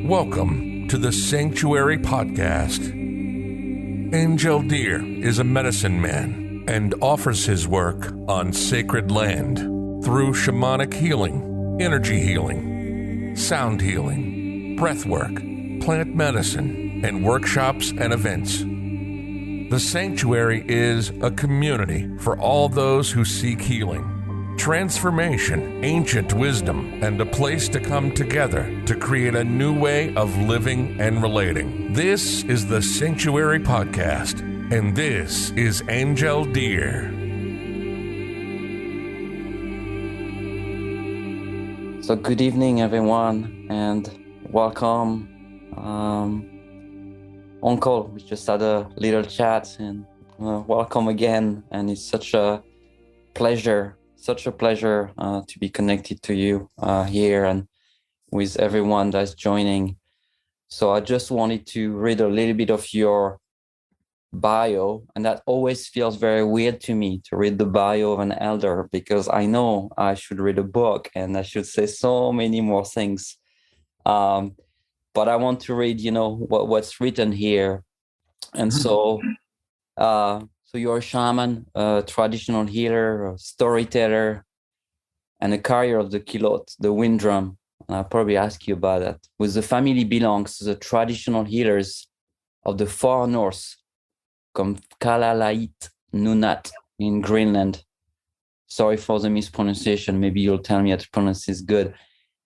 Welcome to the Sanctuary Podcast. Angaangaq is a medicine man and offers his work on sacred land through shamanic healing, energy healing, sound healing, breath work, plant medicine, and workshops and events. The Sanctuary is a community for all those who seek healing, transformation, ancient wisdom, and a place to come together to create a new way of living and relating. This is the Sanctuary Podcast, and this is Angaangaq. So good evening, everyone, and welcome. Uncle, we just had a little chat, and welcome again. And it's such a pleasure to be connected to you here and with everyone that's joining. So I just wanted to read a little bit of your bio, and that always feels very weird to me to read the bio of an elder, because I know I should read a book and I should say so many more things. But I want to read, what's written here. And so you're a shaman, a traditional healer, a storyteller, and a carrier of the Qilaut, the winddrum. And I'll probably ask you about that. With the family belongs to the traditional healers of the far north, from Kalaallit Nunaat in Greenland. Sorry for the mispronunciation. Maybe you'll tell me how to pronounce this good.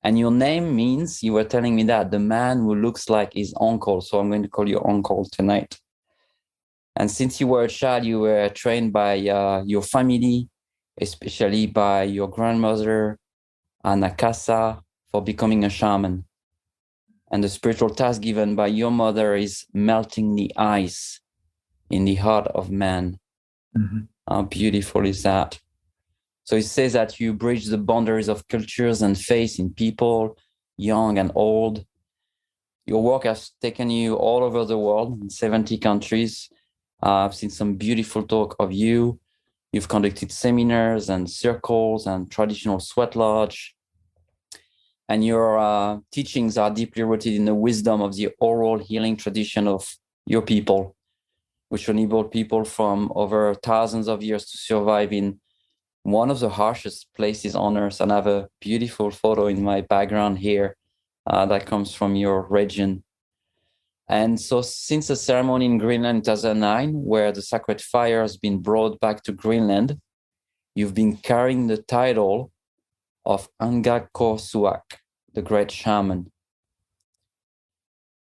And your name means, you were telling me that, the man who looks like his uncle. So I'm going to call you uncle tonight. And since you were a child, you were trained by your family, especially by your grandmother Aanakasaa, for becoming a shaman. And the spiritual task given by your mother is melting the ice in the heart of man. Mm-hmm. How beautiful is that? So it says that you bridge the boundaries of cultures and faith in people, young and old. Your work has taken you all over the world, in 70 countries. I've seen some beautiful talk of you. You've conducted seminars and circles and traditional sweat lodge. And your teachings are deeply rooted in the wisdom of the oral healing tradition of your people, which enabled people from over thousands of years to survive in one of the harshest places on earth. And I have a beautiful photo in my background here that comes from your region. And so since the ceremony in Greenland in 2009, where the sacred fire has been brought back to Greenland, you've been carrying the title of Angaangaq, the great shaman.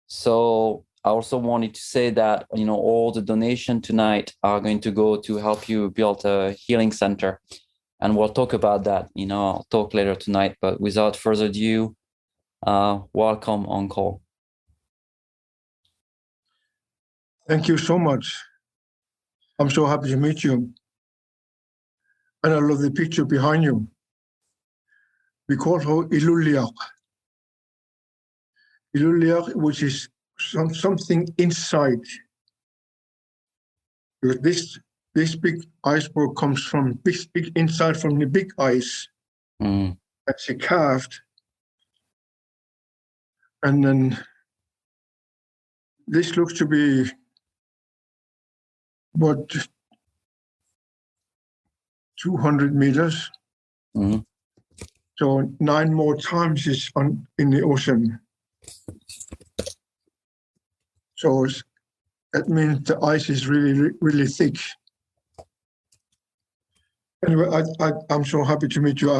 So I also wanted to say that, all the donations tonight are going to go to help you build a healing center. And we'll talk about that, I'll talk later tonight. But without further ado, welcome, Uncle. Thank you so much. I'm so happy to meet you. And I love the picture behind you. We call her Illuliaq. Illuliaq, which is something inside. This big iceberg comes from big inside from the big ice that she carved. And then this looks to be what, 200 meters. Mm-hmm. So 9 more times is in the ocean. So that means the ice is really, really thick. Anyway, I'm so happy to meet you.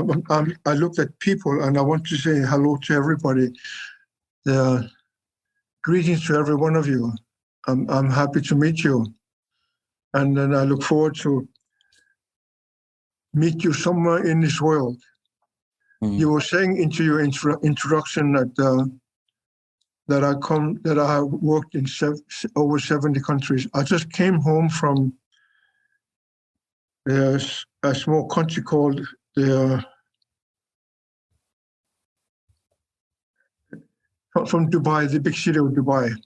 I looked at people and I want to say hello to everybody. Greetings to every one of you. I'm happy to meet you. And then I look forward to meet you somewhere in this world. Mm-hmm. You were saying into your introduction that I have worked in over 70 countries. I just came home from a small country called from Dubai, the big city of Dubai.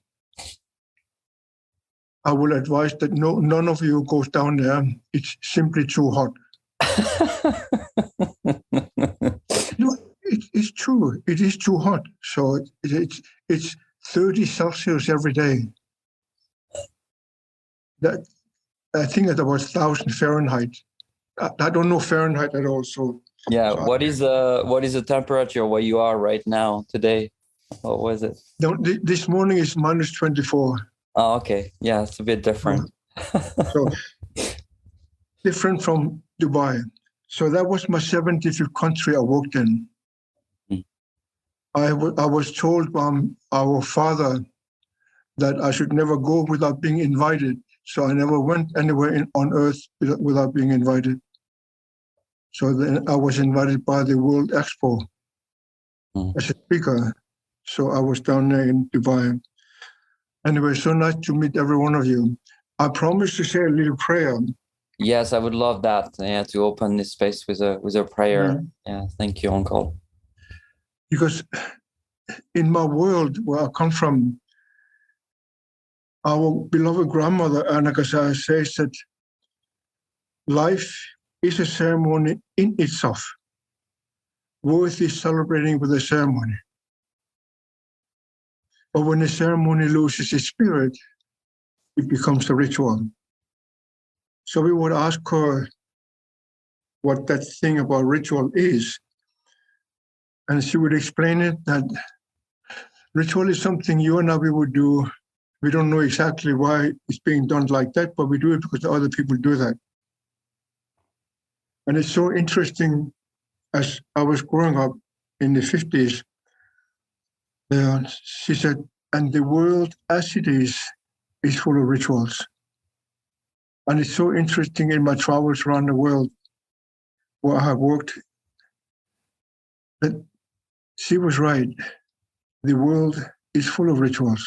I will advise that none of you goes down there. It's simply too hot. it's true. It is too hot. So it's 30 Celsius every day. That I think it's about 1,000 Fahrenheit. I don't know Fahrenheit at all. So yeah, what is the temperature where you are right now today? What was it? This morning is minus 24. Oh, okay. Yeah, it's a bit different. So different from Dubai. So that was my 75th country I worked in. I was told by our father that I should never go without being invited. So I never went anywhere on earth without being invited. So then I was invited by the World Expo as a speaker. So I was down there in Dubai. Anyway, so nice to meet every one of you. I promise to say a little prayer. Yes, I would love that. Yeah, to open this space with a prayer. Yeah, thank you, Uncle. Because in my world where I come from, our beloved grandmother Aanakasaa says that life is a ceremony in itself, worthy celebrating with a ceremony. But when a ceremony loses its spirit, it becomes a ritual. So we would ask her what that thing about ritual is. And she would explain it that ritual is something you and I we would do. We don't know exactly why it's being done like that, but we do it because other people do that. And it's so interesting, as I was growing up in the 50s, she said, and the world as it is full of rituals. And it's so interesting in my travels around the world where I have worked that she was right. The world is full of rituals.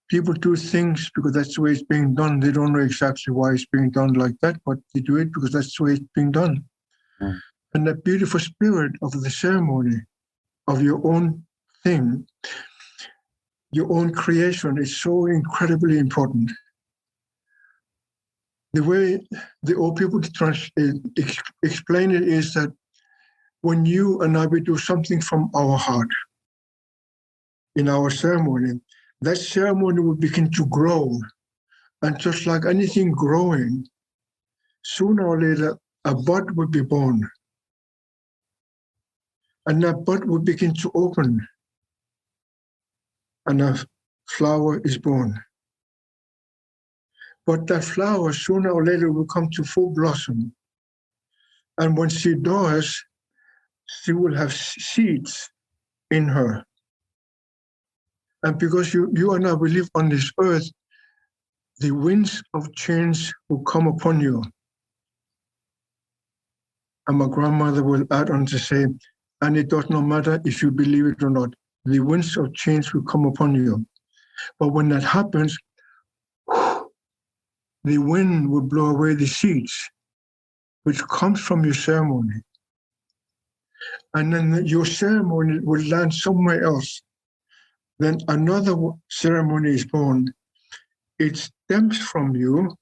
People do things because that's the way it's being done. They don't know exactly why it's being done like that, but they do it because that's the way it's being done. And that beautiful spirit of the ceremony, of your own thing, your own creation is so incredibly important. The way the old people explain it is that when you and I we do something from our heart in our ceremony, that ceremony will begin to grow. And just like anything growing, sooner or later, a bud will be born. And that bud will begin to open. And a flower is born. But that flower, sooner or later, will come to full blossom. And when she does, she will have seeds in her. And because you and I will live on this earth, the winds of change will come upon you. And my grandmother will add on to say, and it does not matter if you believe it or not, the winds of change will come upon you. But when that happens, the wind will blow away the seeds, which comes from your ceremony. And then your ceremony will land somewhere else. Then another ceremony is born. It stems from you,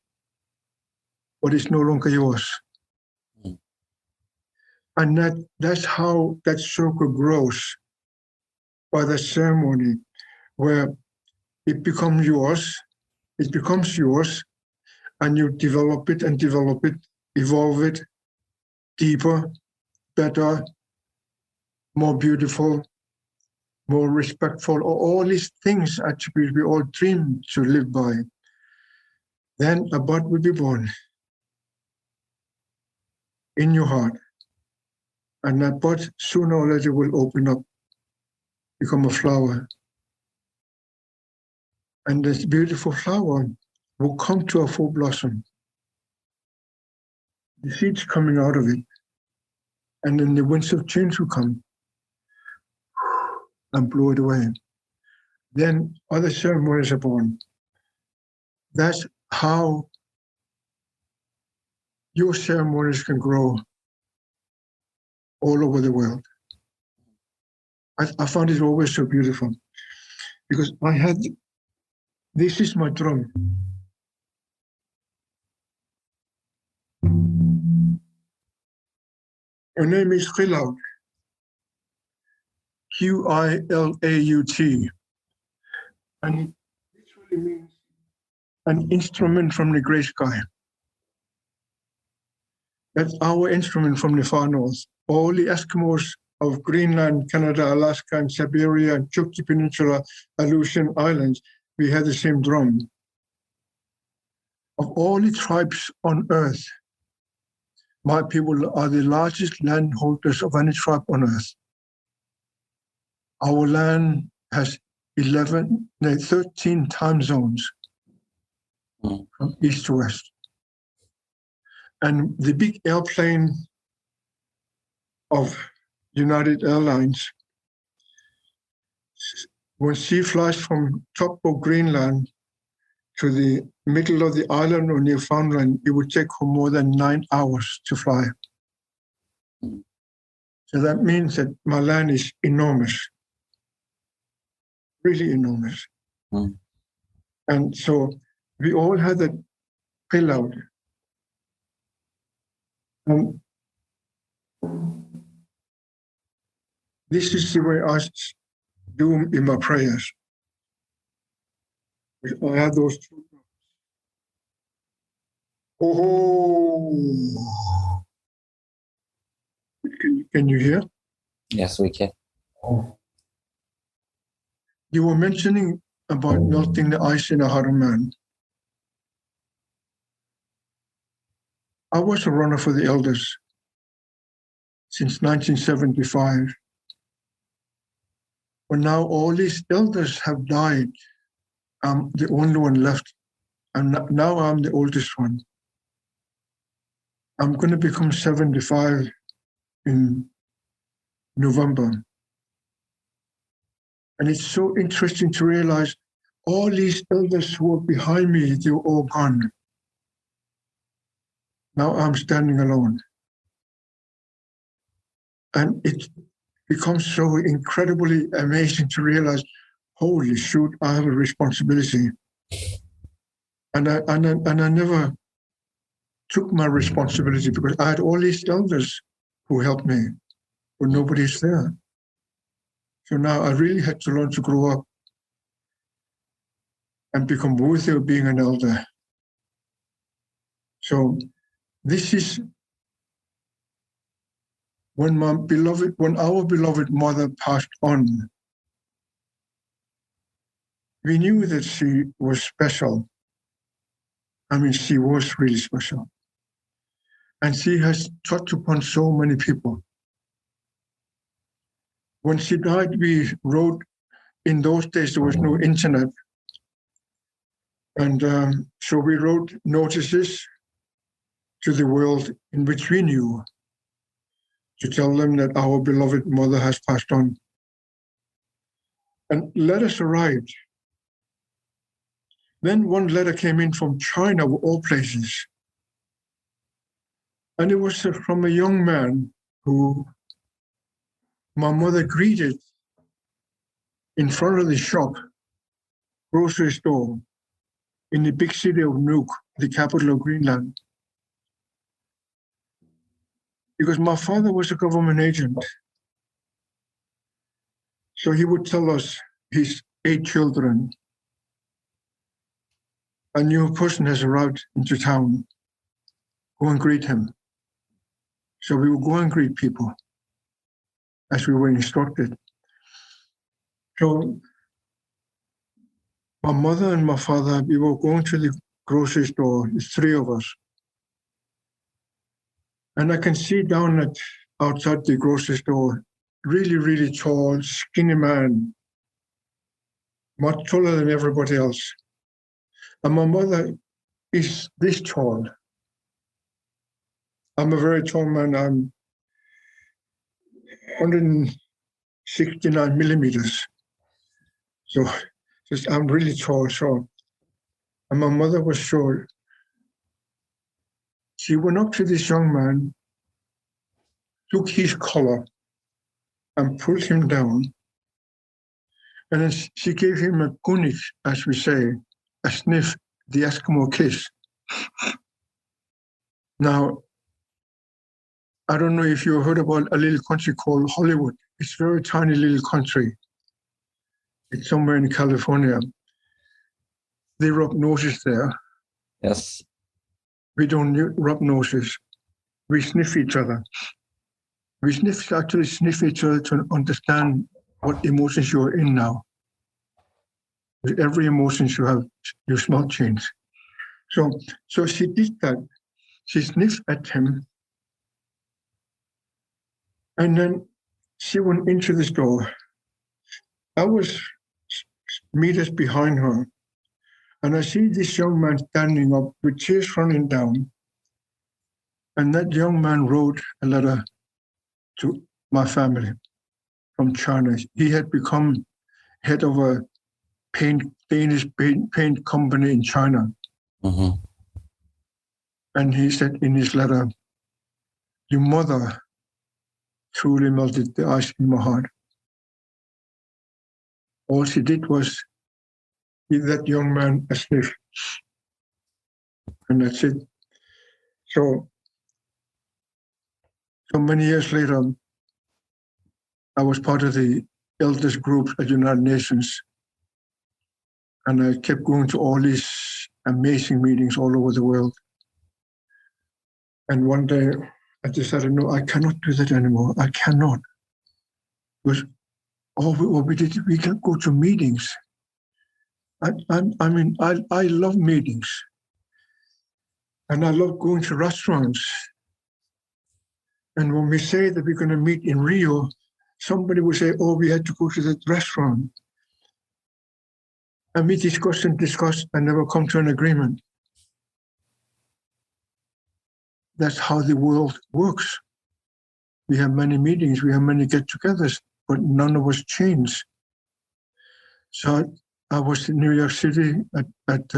but it's no longer yours. And that's how that circle grows, by the ceremony, where it becomes yours, and you develop it, evolve it, deeper, better, more beautiful, more respectful, all these things attributes we all dream to live by. Then a bud will be born in your heart. And that bud sooner or later will open up, become a flower. And this beautiful flower will come to a full blossom. The seeds coming out of it. And then the winds of change will come and blow it away. Then other ceremonies are born. That's how your ceremonies can grow all over the world. I found it always so beautiful because this is my drum. Her name is Qilaut. Qilaut. And it literally means an instrument from the gray sky. That's our instrument from the far north. All the Eskimos of Greenland, Canada, Alaska, and Siberia, and Chukchi Peninsula, Aleutian Islands, we had the same drum. Of all the tribes on earth, my people are the largest landholders of any tribe on earth. Our land has 13 time zones from east to west. And the big airplane of United Airlines, when she flies from top of Greenland to the middle of the island of Newfoundland, it would take her more than 9 hours to fly. So that means that my land is enormous, really enormous. And so we all had that Qilaut. And this is the way I do in my prayers. I have those two. Oh, can you hear? Yes, we can. You were mentioning about melting the ice in a Haruman. I was a runner for the elders since 1975. But now all these elders have died. I'm the only one left. And now I'm the oldest one. I'm going to become 75 in November. And it's so interesting to realize all these elders who were behind me, they were all gone. Now I'm standing alone. And it becomes so incredibly amazing to realize, holy shoot, I have a responsibility. And I never took my responsibility because I had all these elders who helped me, but nobody's there. So now I really had to learn to grow up and become worthy of being an elder. So this is when our beloved mother passed on. We knew that she was special. I mean, she was really special. And she has touched upon so many people. When she died, we wrote, in those days, there was no internet. And so we wrote notices to the world in which we knew to tell them that our beloved mother has passed on. And letters arrived. Then one letter came in from China, of all places. And it was from a young man who my mother greeted in front of the shop, grocery store, in the big city of Nuuk, the capital of Greenland. Because my father was a government agent. So he would tell us his 8 children, a new person has arrived into town, go and greet him. So we would go and greet people as we were instructed. So my mother and my father, we were going to the grocery store, the 3 of us. And I can see down outside the grocery store, really, really tall, skinny man, much taller than everybody else. And my mother is this tall. I'm a very tall man. I'm 169 millimeters. So I'm really tall. So, and my mother was short. She went up to this young man, took his collar and pulled him down. And then she gave him a kunik, as we say, a sniff, the Eskimo kiss. Now, I don't know if you heard about a little country called Hollywood. It's a very tiny little country. It's somewhere in California. They rub noses there. Yes. We don't rub noses. We sniff each other. We actually sniff each other to understand what emotions you're in now. With every emotion you have, you smell change. So she did that. She sniffed at him. And then she went into the store. I was meters behind her. And I see this young man standing up with tears running down. And that young man wrote a letter to my family from China. He had become head of a Danish paint company in China. Mm-hmm. And he said in his letter, "Your mother truly melted the ice in my heart." All she did was give that young man a sniff. And that's it. So many years later, I was part of the elders group at United Nations. And I kept going to all these amazing meetings all over the world. And one day I decided, no, I cannot do that anymore. I cannot. Because we can go to meetings. I love meetings. And I love going to restaurants. And when we say that we're going to meet in Rio, somebody will say, oh, we had to go to that restaurant. And we discuss and never come to an agreement. That's how the world works. We have many meetings, we have many get-togethers, but none of us change. So I was in New York City at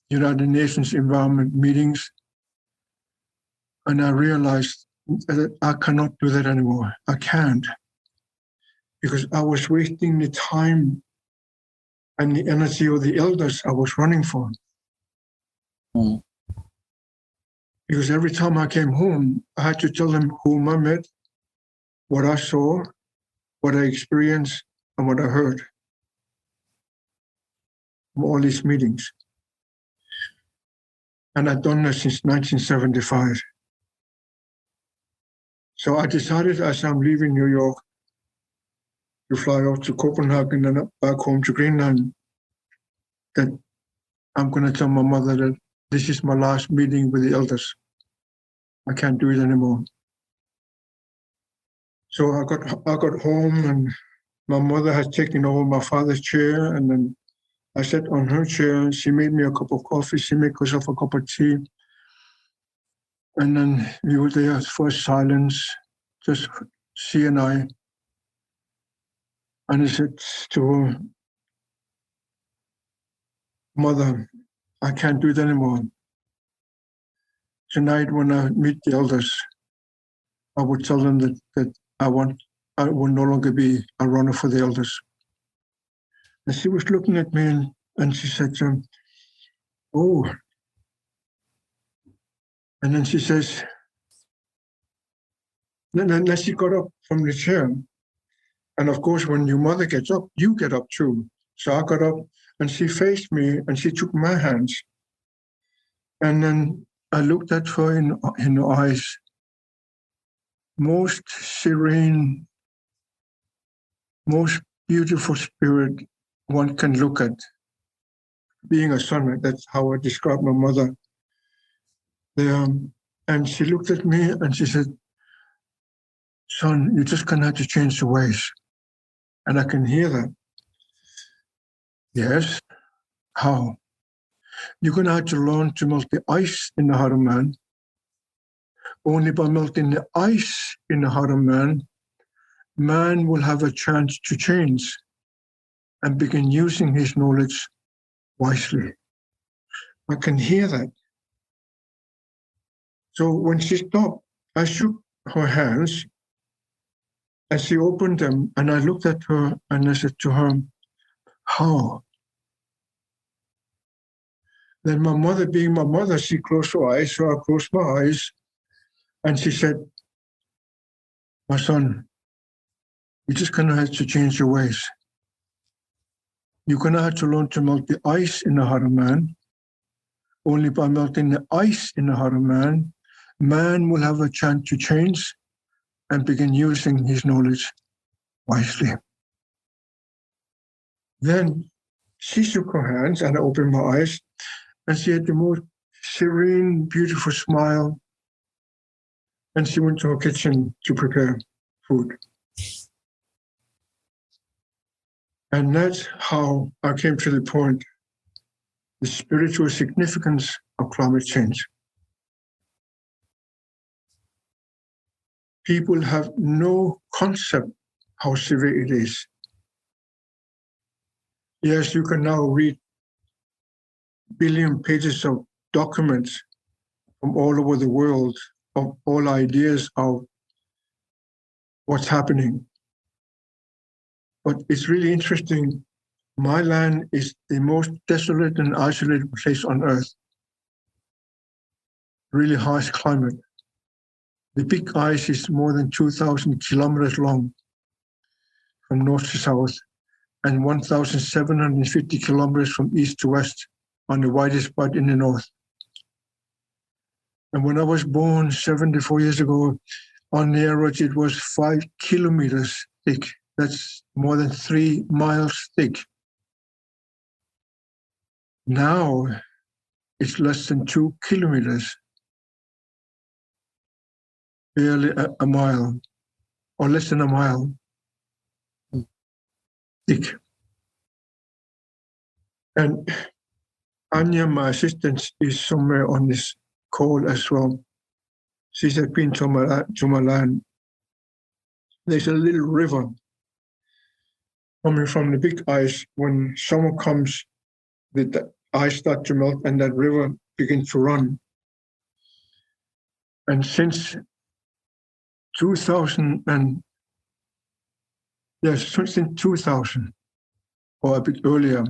United Nations environment meetings, and I realized that I cannot do that anymore. I can't, because I was wasting the time and the energy of the elders I was running for. Mm. Because every time I came home, I had to tell them whom I met, what I saw, what I experienced, and what I heard from all these meetings. And I've done that since 1975. So I decided as I'm leaving New York to fly off to Copenhagen and back home to Greenland, that I'm going to tell my mother that this is my last meeting with the elders. I can't do it anymore. So I got home, and my mother had taken over my father's chair, and then I sat on her chair, and she made me a cup of coffee. She made herself a cup of tea. And then we were there for silence, just she and I. And I said to her, "Mother, I can't do it anymore. Tonight when I meet the elders, I would tell them that I will no longer be a runner for the elders." And she was looking at me and she said, "Oh." And then she says, then she got up from the chair. And of course, when your mother gets up, you get up too. So I got up and she faced me and she took my hands. And then I looked at her in the eyes. Most serene, most beautiful spirit one can look at. Being a son, that's how I describe my mother. And she looked at me and she said, "Son, you're just going to have to change the ways." And I can hear that. Yes. How? You're going to have to learn to melt the ice in the heart of man. Only by melting the ice in the heart of man, man will have a chance to change and begin using his knowledge wisely. I can hear that. So when she stopped, I shook her hands and she opened them, and I looked at her and I said to her, "How?" Then my mother, being my mother, she closed her eyes, so I closed my eyes, and she said, my son, you're just going to have to change your ways. You're going to have to learn to melt the ice in the heart of man. Only by melting the ice in the heart of man, man will have a chance to change and begin using his knowledge wisely. Then she shook her hands and I opened my eyes, and she had the most serene, beautiful smile. And she went to her kitchen to prepare food. And that's how I came to the point, the spiritual significance of climate change. People have no concept how severe it is. Yes, you can now read billion pages of documents from all over the world of all ideas of what's happening. But it's really interesting. My land is the most desolate and isolated place on earth. Really harsh climate. The big ice is more than 2,000 kilometers long from north to south and 1,750 kilometers from east to west on the widest spot in the north. And when I was born 74 years ago, on the average it was 5 kilometers thick. That's more than 3 miles thick. Now it's less than 2 kilometers, barely a mile, or less than a mile thick. And Anya, my assistant, is somewhere on this call as well. She has been to my land. There's a little river coming from the big ice. When summer comes, the ice starts to melt and that river begins to run. And since 2000 or a bit earlier,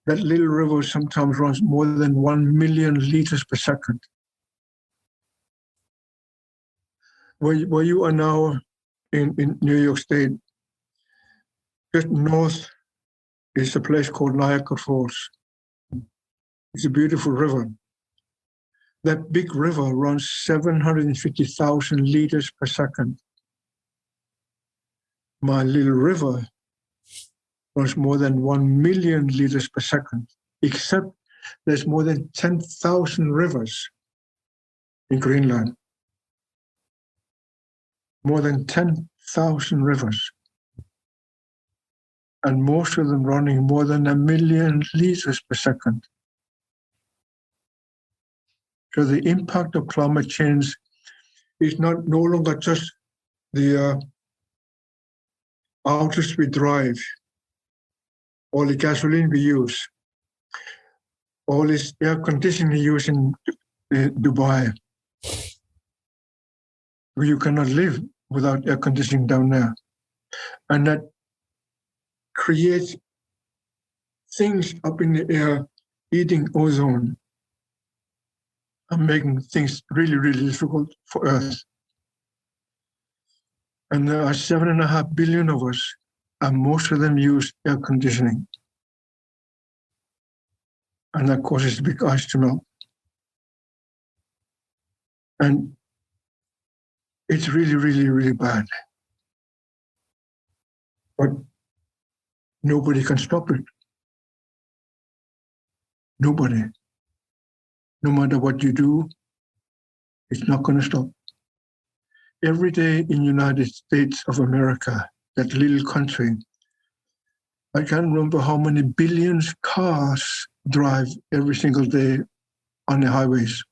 that little river sometimes runs more than 1 million liters per second. Where you are now in New York State, just north is a place called Niagara Falls. It's a beautiful river. That big river runs 750,000 liters per second. My little river runs more than 1 million liters per second, except there's more than 10,000 rivers in Greenland. More than 10,000 rivers. And most of them running more than 1 million liters per second. So the impact of climate change is no longer just the autos we drive, all the gasoline we use, all this air conditioning we use in Dubai, where you cannot live without air conditioning down there. And that creates things up in the air, eating ozone, and making things really, really difficult for Earth. And there are 7.5 billion of us, and most of them use air conditioning. And that causes big ice to melt. And it's really, really, really bad. But nobody can stop it. Nobody. No matter what you do, it's not going to stop. Every day in the United States of America, that little country, I can't remember how many billions cars drive every single day on the highways.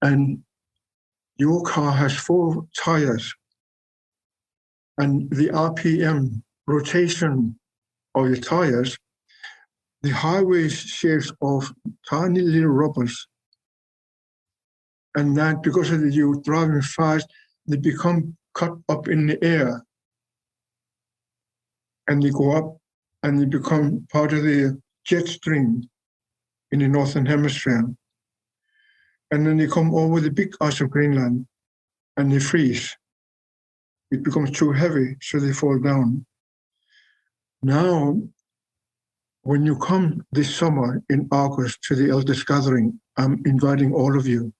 And your car has 4 tires, and the RPM, rotation of the tires, the highway shapes of tiny little rubbers. And that, because of you driving fast, they become cut up in the air. And they go up and they become part of the jet stream in the Northern Hemisphere. And then they come over the big ice of Greenland and they freeze. It becomes too heavy, so they fall down. Now, when you come this summer in August to the Elders Gathering, I'm inviting all of you.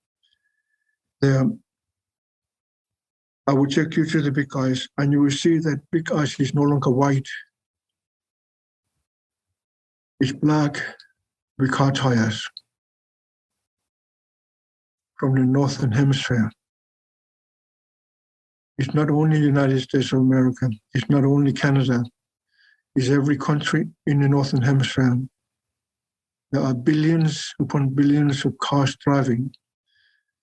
There, I will take you to the big ice, and you will see that big ice is no longer white. It's black with car tires from the Northern Hemisphere. It's not only the United States of America, it's not only Canada, it's every country in the Northern Hemisphere. There are billions upon billions of cars driving,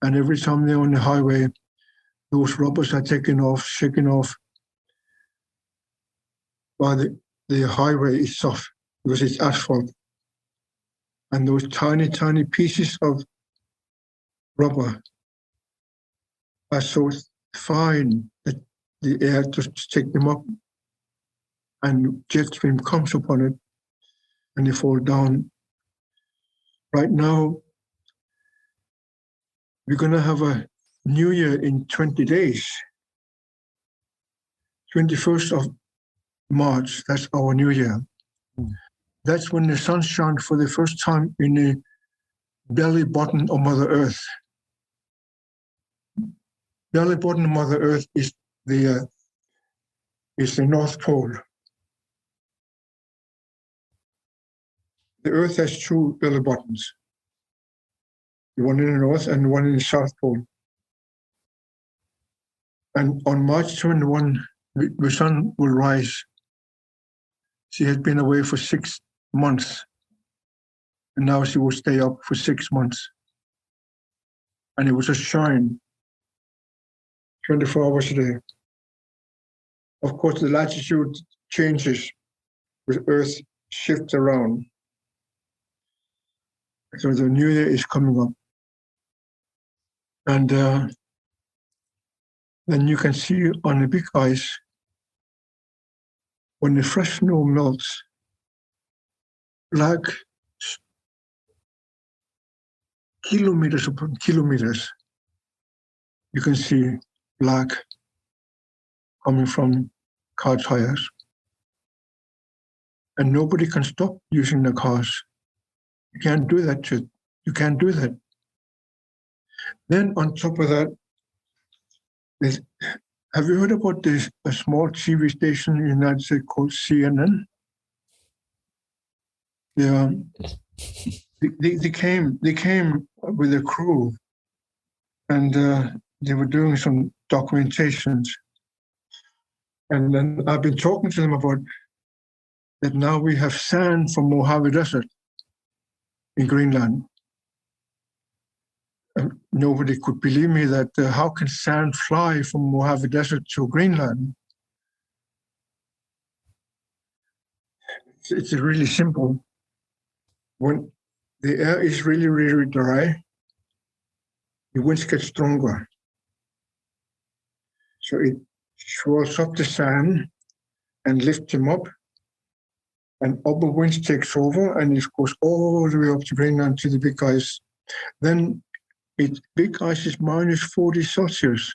and every time they're on the highway, those rubbers are shaken off, while the highway is soft because it's asphalt. And those tiny, tiny pieces of rubber are so fine that the air just takes them up and jet stream comes upon it and they fall down. Right now, we're going to have a New Year in 20 days. 21st of March, that's our New Year. That's when the sun shines for the first time in the belly button of Mother Earth. Belly button of Mother Earth is the North Pole. The Earth has two belly buttons, the one in the North and the one in the South Pole. And on March 21, the sun will rise. She has been away for 6 months, and now she will stay up for 6 months. And it will just shine 24 hours a day. Of course, the latitude changes with Earth shifts around. So the New Year is coming up. And then you can see on the big ice, when the fresh snow melts, like kilometers upon kilometers, you can see black coming from car tires. And nobody can stop using the cars. You can't do that shit. You can't do that. Then on top of that, have you heard about this a small TV station in the United States called CNN? Yeah, they came with a crew, and they were doing some documentations. And then I've been talking to them about that now we have sand from Mojave Desert in Greenland. And nobody could believe me that how can sand fly from Mojave Desert to Greenland? It's really simple. When the air is really, really dry, the winds get stronger. So it swirls up the sand and lifts them up, and upper winds takes over, and it goes all the way up to Greenland to the big ice. Then big ice is minus 40 Celsius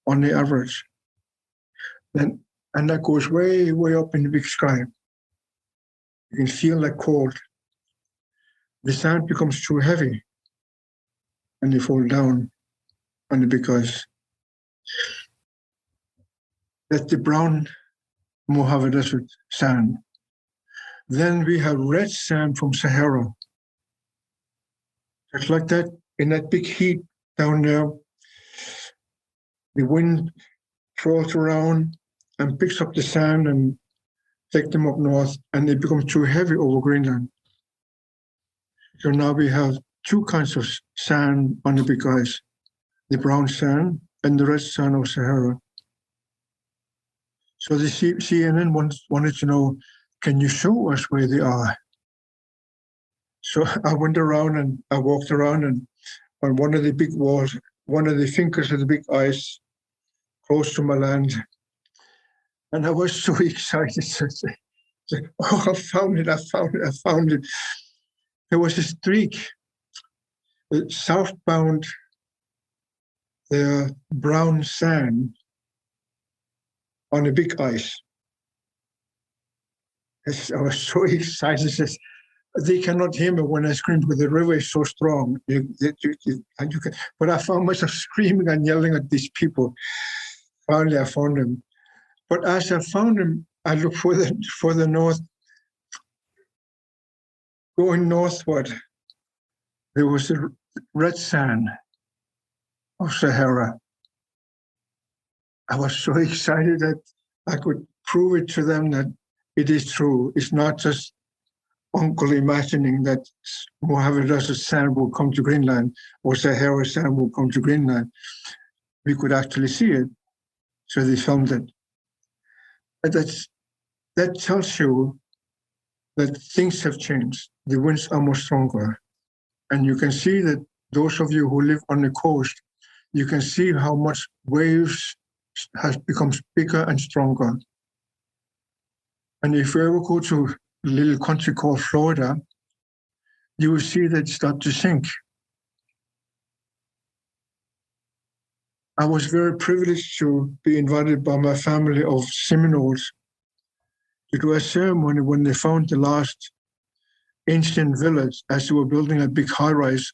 on the average. And that goes way, way up in the big sky. You can feel that cold. The sand becomes too heavy and they fall down on the big ice. That's the brown Mojave Desert sand. Then we have red sand from Sahara. Just like that, in that big heat down there, the wind throws around and picks up the sand and takes them up north, and they become too heavy over Greenland. So now we have two kinds of sand on the big ice, the brown sand and the red sand of Sahara. So the CNN wanted to know, can you show us where they are? So I went around and I walked around, and on one of the big walls, one of the fingers of the big ice, close to my land. And I was so excited. Oh, I found it. There was a streak, southbound the brown sand on a big ice. I was so excited. They cannot hear me when I scream because the river is so strong. But I found myself screaming and yelling at these people. Finally, I found them. But as I found them, I looked further north. Going northward, there was the red sand of Sahara. I was so excited that I could prove it to them that it is true. It's not just uncle imagining that Mojave Desert sand will come to Greenland or Sahara sand will come to Greenland. We could actually see it. So they filmed it. And that tells you that things have changed. The winds are more stronger. And you can see that those of you who live on the coast, you can see how much waves has become bigger and stronger. And if you ever go to a little country called Florida, you will see that start to sink. I was very privileged to be invited by my family of Seminoles to do a ceremony when they found the last ancient village as they were building a big high-rise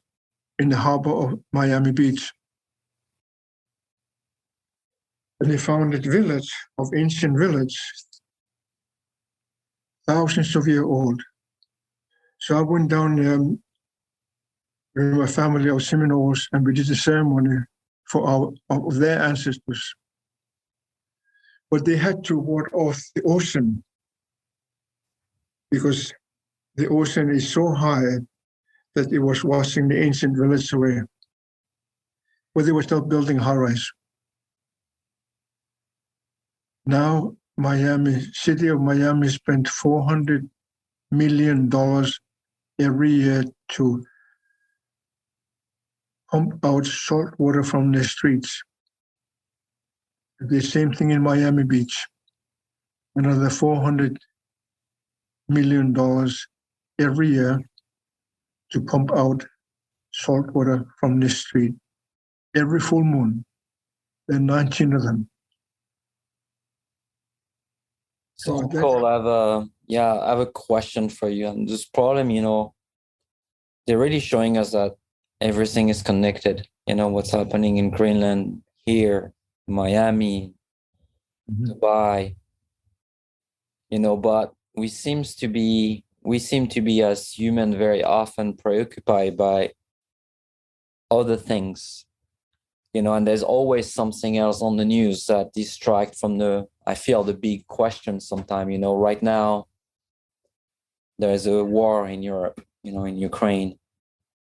in the harbor of Miami Beach. And they found that village of ancient village, thousands of years old. So I went down there with my family of Seminoles and we did a ceremony for of their ancestors. But they had to ward off the ocean because the ocean is so high that it was washing the ancient village away. But they were still building high-rise. Now, city of Miami spent $400 million every year to pump out salt water from the streets. The same thing in Miami Beach. Another $400 million every year to pump out salt water from the street. Every full moon, there are 19 of them. So Cole, I have a question for you. And this problem, they're really showing us that everything is connected. What's happening in Greenland, here, Miami, Dubai. But we seem to be as human very often preoccupied by other things. And there's always something else on the news that distract from the big question sometimes. Right now, there's a war in Europe, in Ukraine.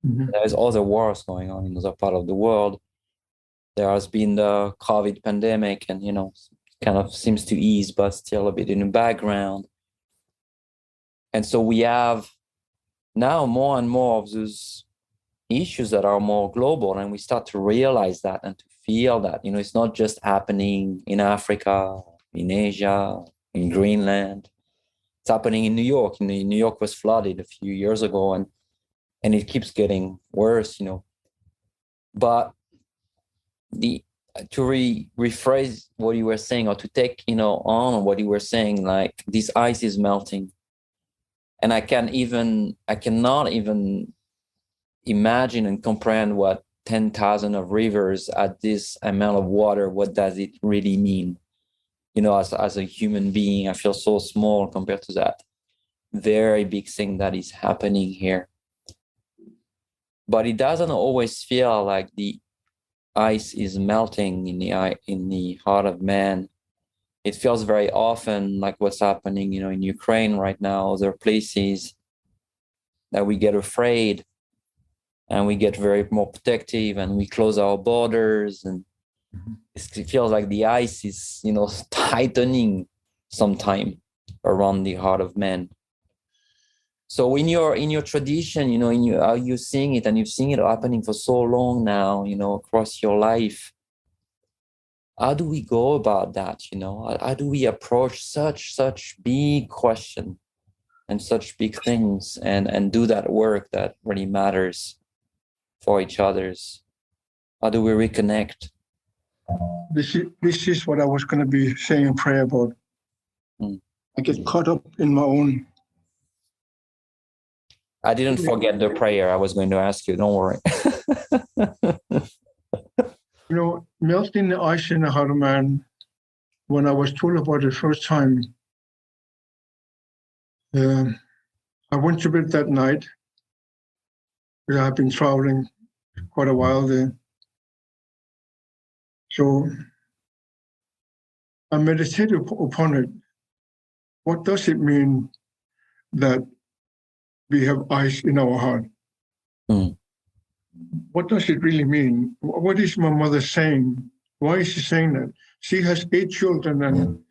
There's other wars going on in other part of the world. There has been the COVID pandemic and, kind of seems to ease, but still a bit in the background. And so we have now more and more of those issues that are more global, and we start to realize that and to feel that, it's not just happening in Africa, in Asia, in Greenland. It's happening in New York. New York was flooded a few years ago, and it keeps getting worse, But to rephrase what you were saying, or to take, on what you were saying, like this ice is melting, and I cannot even imagine and comprehend what 10,000 of rivers at this amount of water, what does it really mean? As a human being, I feel so small compared to that very big thing that is happening here. But it doesn't always feel like the ice is melting in the heart of man. It feels very often like what's happening, in Ukraine right now, other places, that we get afraid and we get very more protective and we close our borders, and it feels like the ice is, tightening sometime around the heart of man. So in your tradition, how you're seeing it, and you've seen it happening for so long now, across your life, how do we go about that? How do we approach such big question and such big things and do that work that really matters for each other's? How do we reconnect this is what I was going to be saying a prayer about. I get caught up in my own. I didn't forget the prayer I was going to ask you. Don't worry. Melting the ice in the heart of man, when I was told about it the first time, I went to bed that night, because I've been traveling quite a while there. So I meditated upon it. What does it mean that we have ice in our heart? What does it really mean? What is my mother saying? Why is she saying that? She has 8 children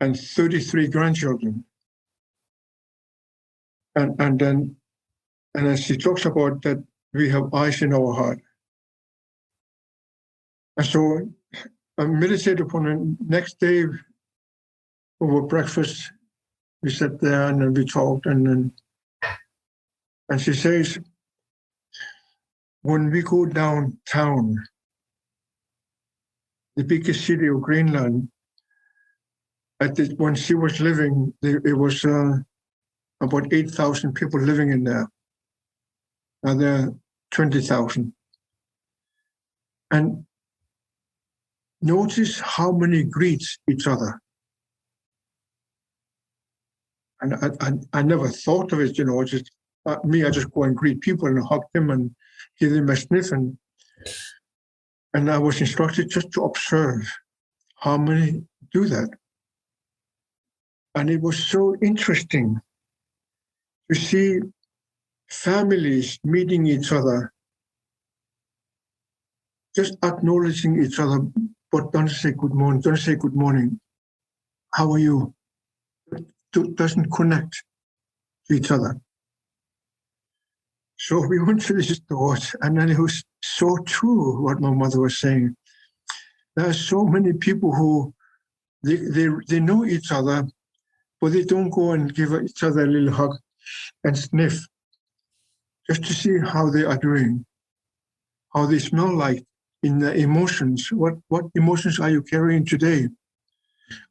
and 33 grandchildren. And then she talks about that we have ice in our heart. And so I meditated upon it. Next day over breakfast, we sat there and then we talked, and she says, when we go downtown, the biggest city of Greenland, when she was living, it was about 8,000 people living in there. Now there are 20,000. And notice how many greet each other. And I never thought of it, just me, I just go and greet people and hug them and give them a sniff. And I was instructed just to observe how many do that. And it was so interesting to see families meeting each other, just acknowledging each other, but don't say good morning, don't say good morning. How are you? Doesn't connect to each other. So we went to this thought, and then it was so true what my mother was saying. There are so many people who they know each other, but they don't go and give each other a little hug and sniff, just to see how they are doing, how they smell like in their emotions. What emotions are you carrying today?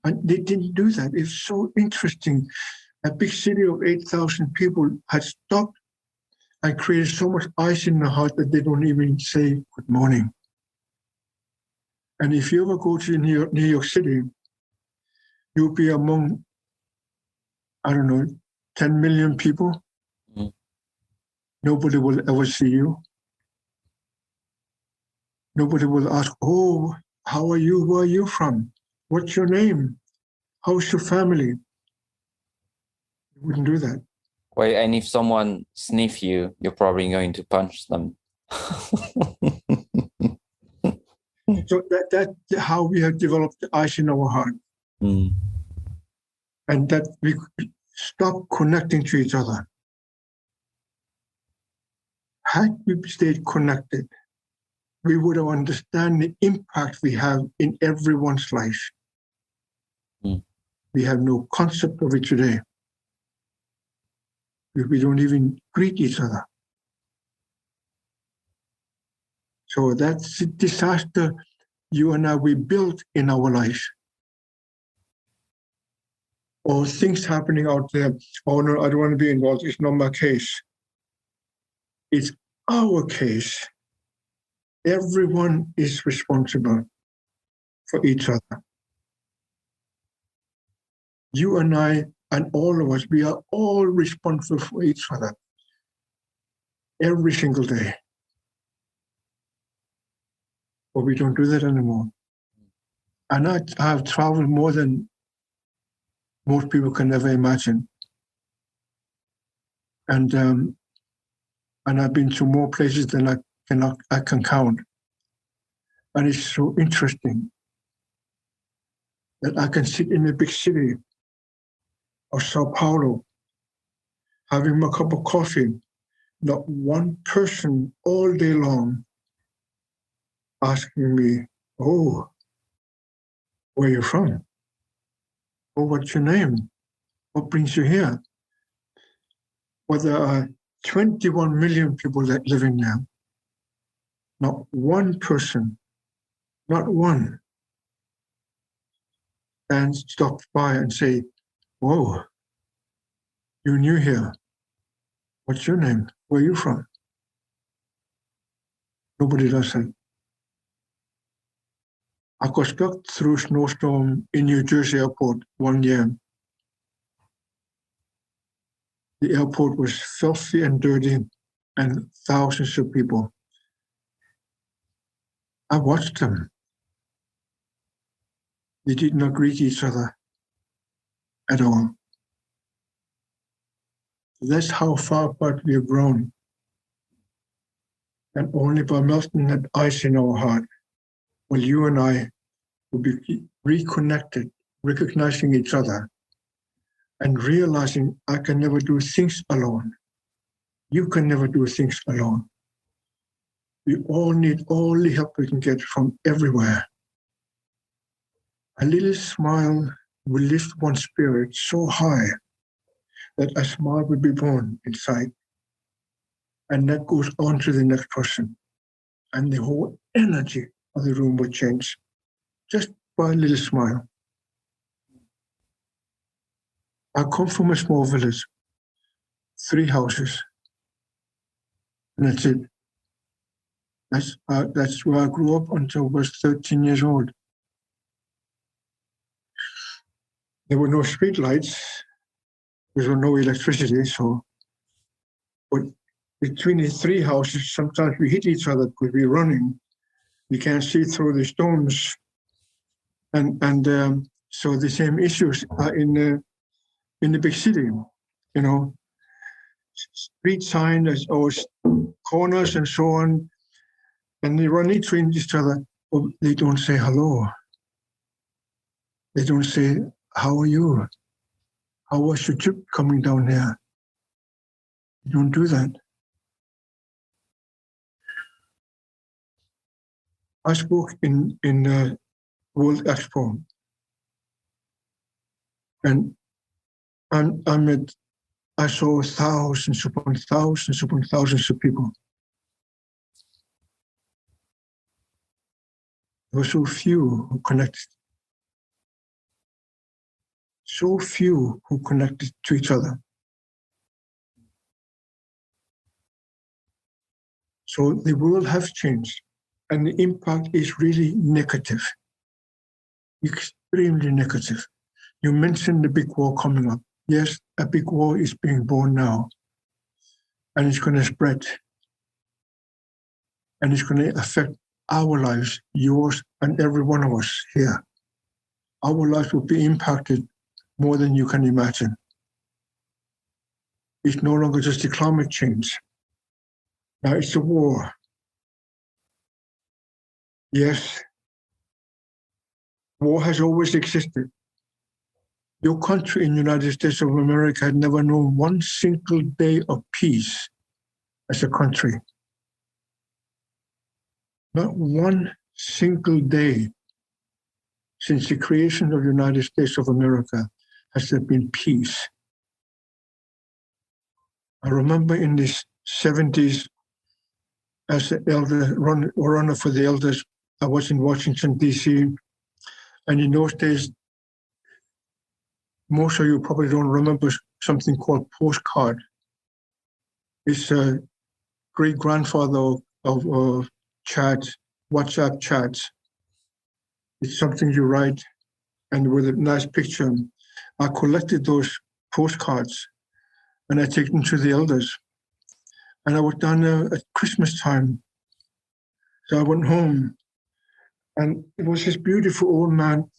And they didn't do that. It's so interesting. A big city of 8,000 people had stopped and created so much ice in the heart that they don't even say good morning. And if you ever go to New York City, you'll be among, 10 million people. Nobody will ever see you. Nobody will ask, oh, how are you? Where are you from? What's your name? How's your family? You wouldn't do that. Well, and if someone sniff you, you're probably going to punch them. So that's how we have developed the ice in our heart. And that we stop connecting to each other. Had we stayed connected, we would have understood the impact we have in everyone's life. We have no concept of it today. We don't even greet each other. So that's a disaster you and I, we built in our life. Or things happening out there, oh no, I don't want to be involved, it's not my case. It's our case. Everyone is responsible for each other. You and I and all of us, we are all responsible for each other every single day. But we don't do that anymore. And I have traveled more than most people can ever imagine. And I've been to more places than I can count. And it's so interesting that I can sit in a big city of Sao Paulo, having a cup of coffee, not one person all day long asking me, oh, where are you from? Oh, what's your name? What brings you here? Well, there are 21 million people that live in there. Not one person, not one, and stop by and say, "Whoa, you're new here. What's your name? Where are you from?" Nobody does that. I got stuck through a snowstorm in New Jersey airport one year. The airport was filthy and dirty, and thousands of people. I watched them. They did not greet each other at all. That's how far apart we have grown. And only by melting that ice in our heart will you and I will be reconnected, recognizing each other, and realizing I can never do things alone. You can never do things alone. We all need all the help we can get from everywhere. A little smile will lift one's spirit so high that a smile will be born inside. And that goes on to the next person. And the whole energy of the room will change just by a little smile. I come from a small village, 3 houses, and that's it. That's where I grew up until I was 13 years old. There were no street lights, there was no electricity, but between the 3 houses, sometimes we hit each other because we're running. We can't see through the stones, and so the same issues are in the big city, you know. Street signs or corners and so on, and they run into each other, but they don't say hello. They don't say, "How are you? How was your trip coming down here?" They don't do that. I spoke in World Expo, and I saw thousands upon thousands upon thousands of people. There were so few who connected. So few who connected to each other. So the world has changed, and the impact is really negative, extremely negative. You mentioned the big war coming up. Yes, a big war is being born now, and it's going to spread, and it's going to affect our lives, yours, and every one of us here. Our lives will be impacted more than you can imagine. It's no longer just a climate change. Now it's a war. Yes, war has always existed. Your country in the United States of America had never known one single day of peace as a country. Not one single day since the creation of the United States of America has there been peace. I remember in the 70s, as the elder runner for the elders, I was in Washington, D.C., and in those days, most of you probably don't remember something called postcard. It's a great-grandfather of chats, WhatsApp chats. It's something you write, and with a nice picture. I collected those postcards, and I take them to the elders. And I was down there at Christmas time. So I went home, and it was this beautiful old man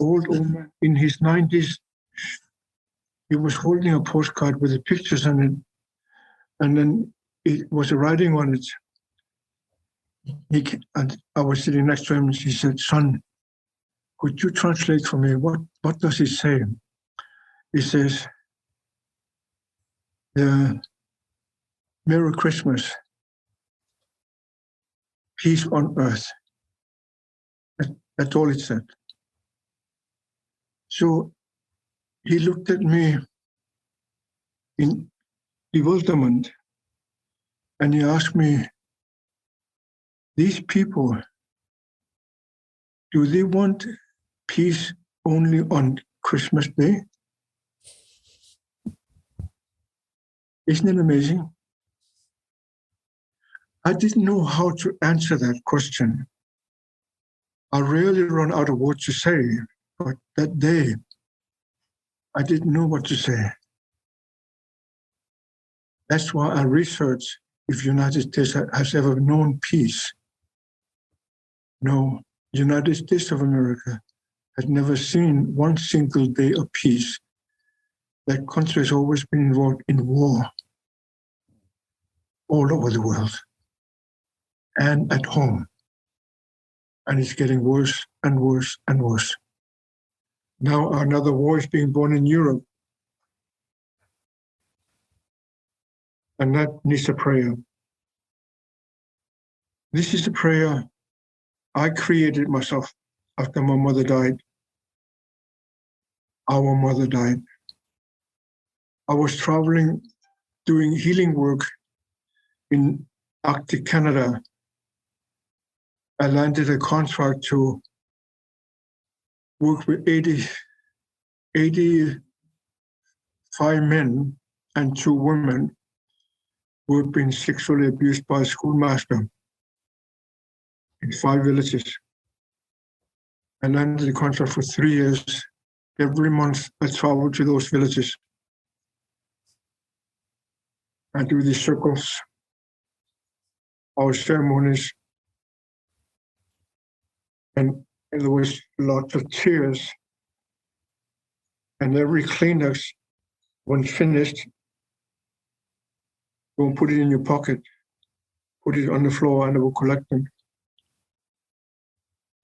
in his 90s. He was holding a postcard with the pictures on it, and then it was a writing on it. And I was sitting next to him, and he said, "Son, could you translate for me? What does it say?" He says, "Merry Christmas, peace on earth." That's all it said. So he looked at me in bewilderment, and he asked me, "These people, do they want peace only on Christmas Day? Isn't it amazing? I didn't know how to answer that question. I rarely run out of words to say, but that day, I didn't know what to say. That's why I researched if United States has ever known peace. No, United States of America has never seen one single day of peace. That country has always been involved in war all over the world and at home. And it's getting worse and worse and worse. Now another war is being born in Europe. And that needs a prayer. This is a prayer I created myself after my mother died. Our mother died. I was traveling, doing healing work in Arctic Canada. I landed a contract to work with 85 men and 2 women who had been sexually abused by a schoolmaster in 5 villages. I landed the contract for 3 years. Every month I traveled to those villages. I do these circles, our ceremonies, and there was lots of tears. And every Kleenex, when finished, go put it in your pocket, put it on the floor, and I will collect them.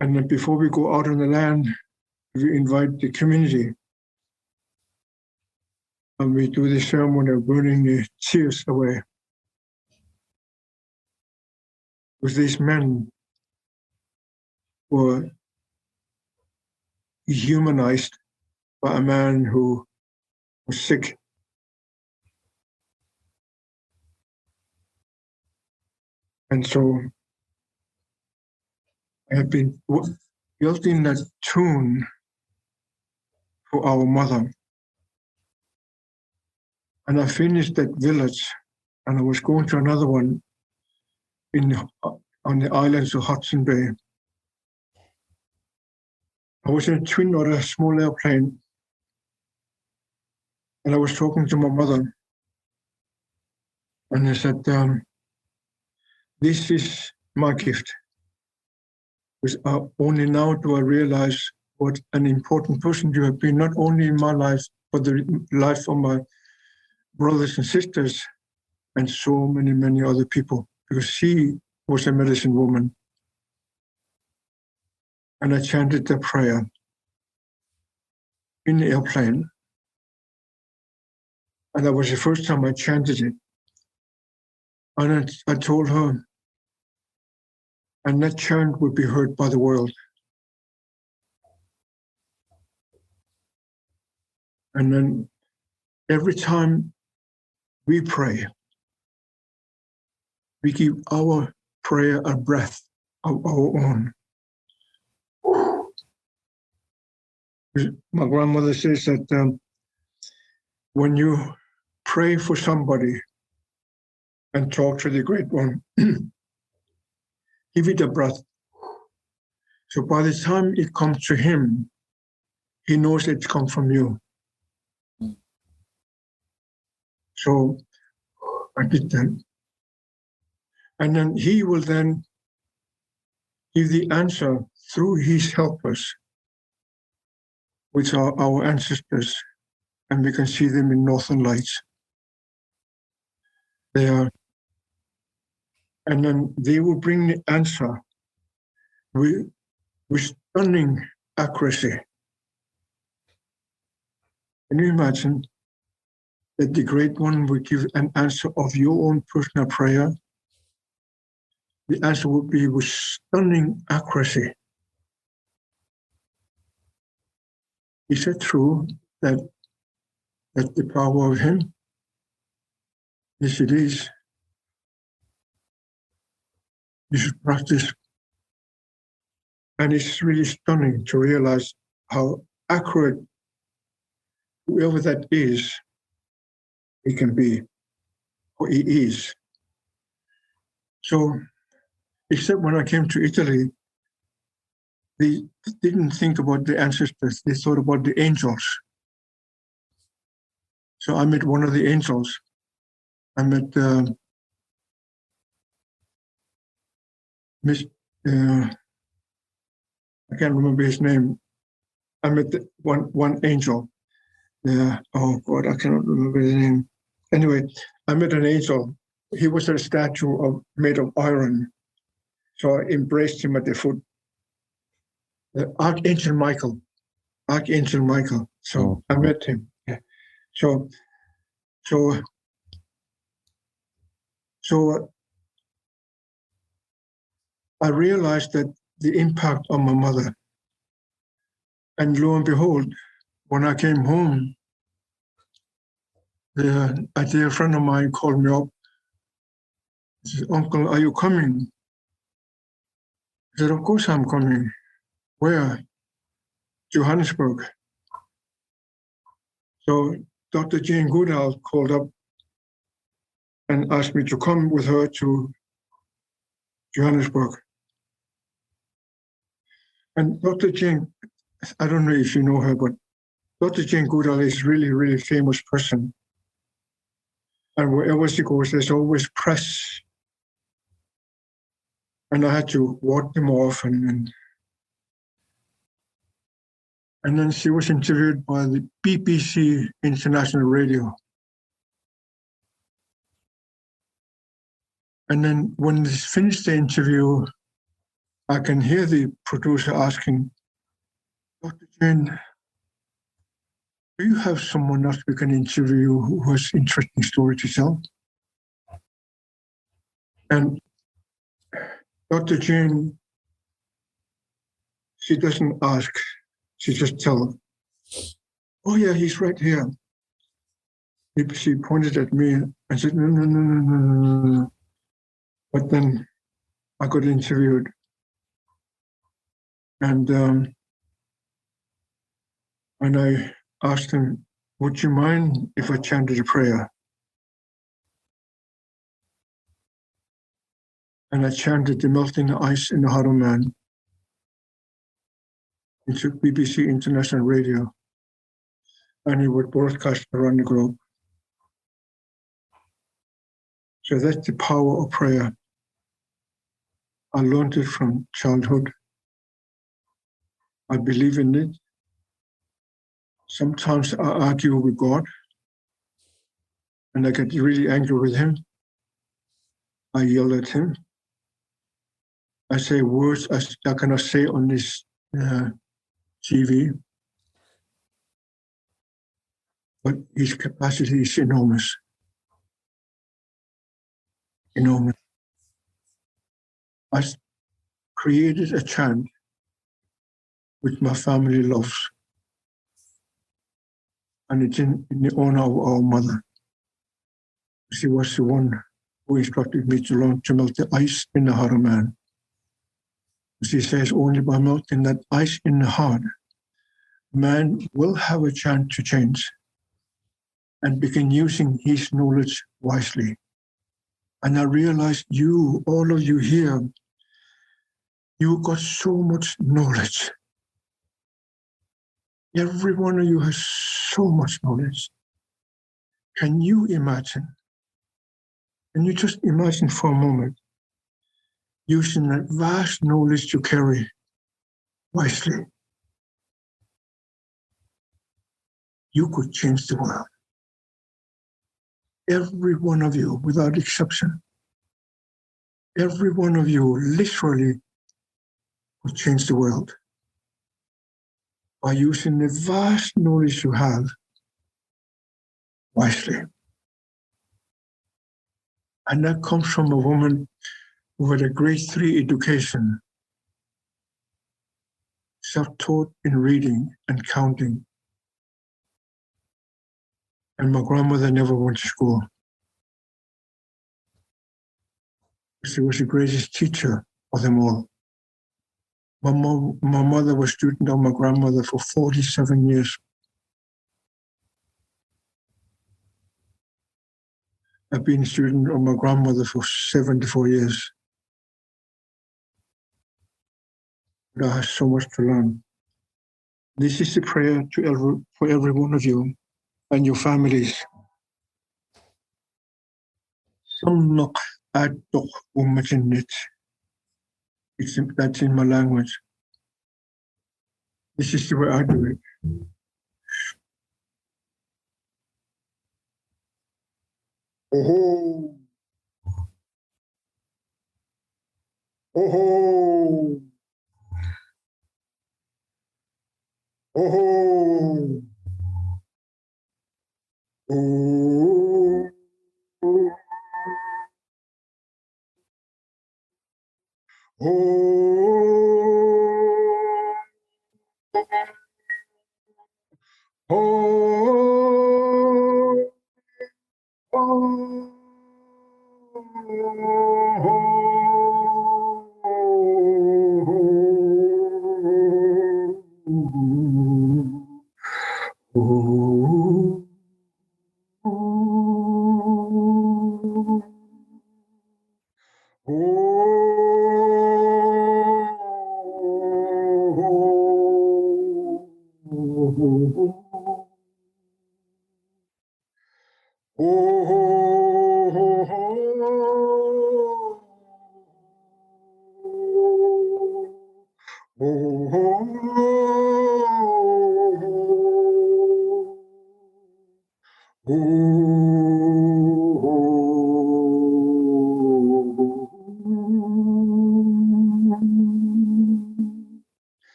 And then before we go out on the land, we invite the community. And we do the ceremony of burning the tears away. Because these men were humanized by a man who was sick. And so I have been built in that tune for our mother. And I finished that village, and I was going to another one on the islands of Hudson Bay. I was in a twin or a small airplane, and I was talking to my mother. And I said, this is my gift. Because only now do I realize what an important person you have been, not only in my life, but the life of my brothers and sisters, and so many, many other people, because she was a medicine woman. And I chanted the prayer in the airplane. And that was the first time I chanted it. And I told her, and that chant would be heard by the world. And then every time we pray, we give our prayer a breath of our own. My grandmother says that when you pray for somebody and talk to the Great One, give it a breath. So by the time it comes to him, he knows it's come from you. So I did that. And then he will then give the answer through his helpers, which are our ancestors, and we can see them in Northern Lights. They are, and then they will bring the answer with stunning accuracy. Can you imagine that the Great One will give an answer of your own personal prayer? The answer would be with stunning accuracy. Is it true that the power of him? Yes, it is. You should practice. And it's really stunning to realize how accurate whoever that is, he can be, or he is. So, except when I came to Italy, they didn't think about the ancestors, they thought about the angels. So I met one of the angels. I met I can't remember his name. I met one angel. Yeah. Oh God, I cannot remember his name. Anyway, I met an angel. He was a statue made of iron. So I embraced him at the foot. Archangel Michael. So I met him. Yeah. So I realized that the impact on my mother. And lo and behold, when I came home, a dear friend of mine called me up. He said, "Uncle, are you coming?" I said, "Of course I'm coming." "Where?" "Johannesburg." So Dr. Jane Goodall called up and asked me to come with her to Johannesburg. And Dr. Jane, I don't know if you know her, but Dr. Jane Goodall is really, really famous person. And wherever she goes, there's always press. And I had to walk them off. And then she was interviewed by the BBC International Radio. And then when they finished the interview, I can hear the producer asking, "Dr. Jane, do you have someone else we can interview who has interesting story to tell?" And Dr. Jane, she doesn't ask, she just tells. "Oh yeah, he's right here." She pointed at me and said, No. But then I got interviewed. And I asked him, "Would you mind if I chanted a prayer?" And I chanted the melting ice in the heart of man. It took BBC International Radio, and it would broadcast around the globe. So that's the power of prayer. I learned it from childhood. I believe in it. Sometimes I argue with God, and I get really angry with him. I yell at him. I say words I cannot say on this TV. But his capacity is enormous. Enormous. I created a chant which my family loves. And it's in the honor of our mother. She was the one who instructed me to learn to melt the ice in the heart of man. She says only by melting that ice in the heart, man will have a chance to change and begin using his knowledge wisely. And I realized all of you here, you got so much knowledge. Every one of you has so much knowledge. Can you imagine? Can you just imagine for a moment using that vast knowledge you carry wisely? You could change the world. Every one of you, without exception. Every one of you literally could change the world by using the vast knowledge you have wisely. And that comes from a woman who had a grade 3 education, self-taught in reading and counting. And my grandmother never went to school. She was the greatest teacher of them all. My mother was student of my grandmother for 47 years. I've been a student of my grandmother for 74 years. But I have so much to learn. This is the prayer for every one of you and your families. Samnok atok umatinit. That's in my language. This is the way I do it. Oh, oh, oh, oh, oh,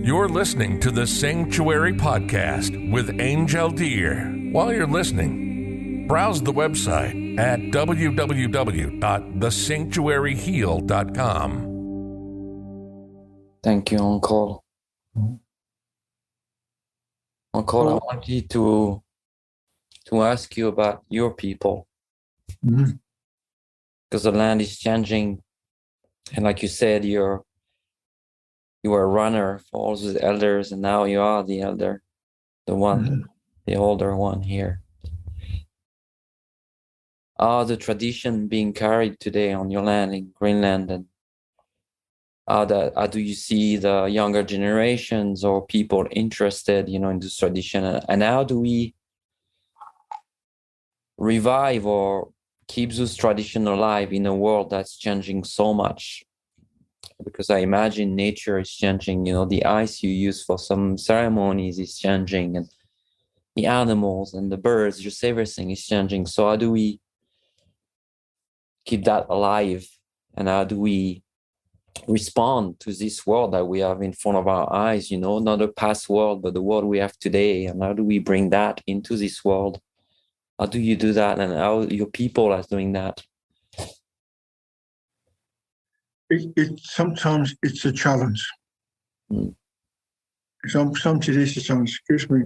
You're listening to the Sanctuary Podcast with Angel Deer. While you're listening, browse the website at www.thesanctuaryheal.com. Thank you, Uncle. Uncle, I wanted to ask you about your people. Because the land is changing. And like you said, you were a runner for all those elders, and now you are the elder, the older one here. Are the tradition being carried today on your land in Greenland, and how do you see the younger generations or people interested, in this tradition, and how do we revive or keep this tradition alive in a world that's changing so much? Because I imagine nature is changing, the ice you use for some ceremonies is changing, and the animals and the birds, just everything is changing. So how do we keep that alive, and how do we respond to this world that we have in front of our eyes, not a past world, but the world we have today, and how do we bring that into this world? How do you do that, and how your people are doing that? Sometimes it's a challenge. Sometimes it is a challenge. Excuse me.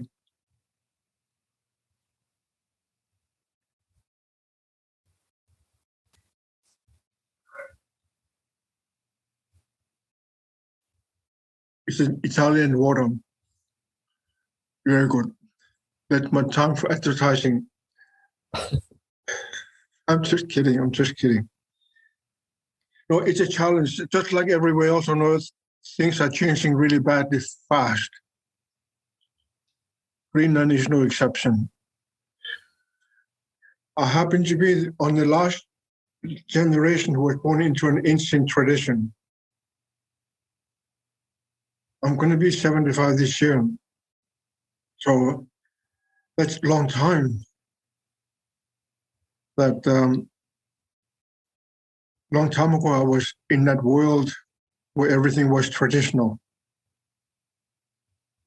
It's an Italian water. Very good. That's my time for advertising. I'm just kidding. I'm just kidding. No, it's a challenge. Just like everywhere else on Earth, things are changing really badly fast. Greenland is no exception. I happen to be on the last generation who was born into an ancient tradition. I'm going to be 75 this year. So that's a long time. That long time ago, I was in that world where everything was traditional,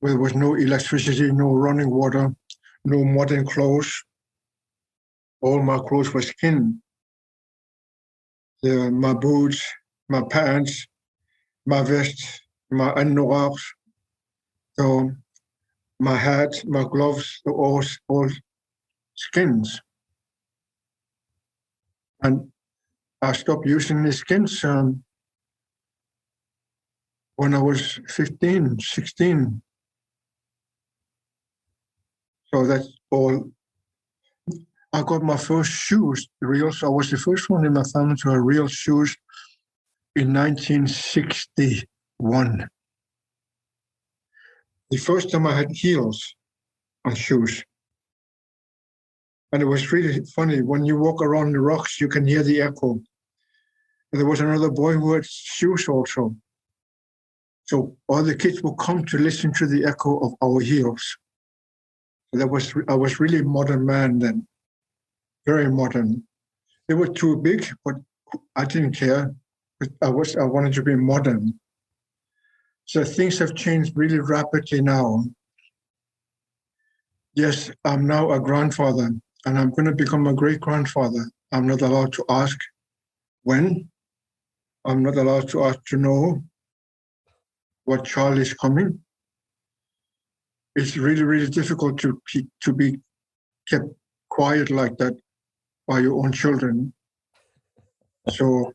where there was no electricity, no running water, no modern clothes. All my clothes were skin. My boots, my pants, my vest, my anorak, so my hat, my gloves, all skins. And I stopped using the skins when I was 15, 16. So that's all. I got my first shoes, reals. I was the first one in my family to have real shoes in 1961. The first time I had heels on shoes. And it was really funny. When you walk around the rocks, you can hear the echo. And there was another boy who had shoes also. So all the kids would come to listen to the echo of our heels. I was really a modern man then, very modern. They were too big, but I didn't care. I wanted to be modern. So things have changed really rapidly now. Yes, I'm now a grandfather, and I'm going to become a great-grandfather. I'm not allowed to ask when. I'm not allowed to ask to know what child is coming. It's really, really difficult to be kept quiet like that by your own children. So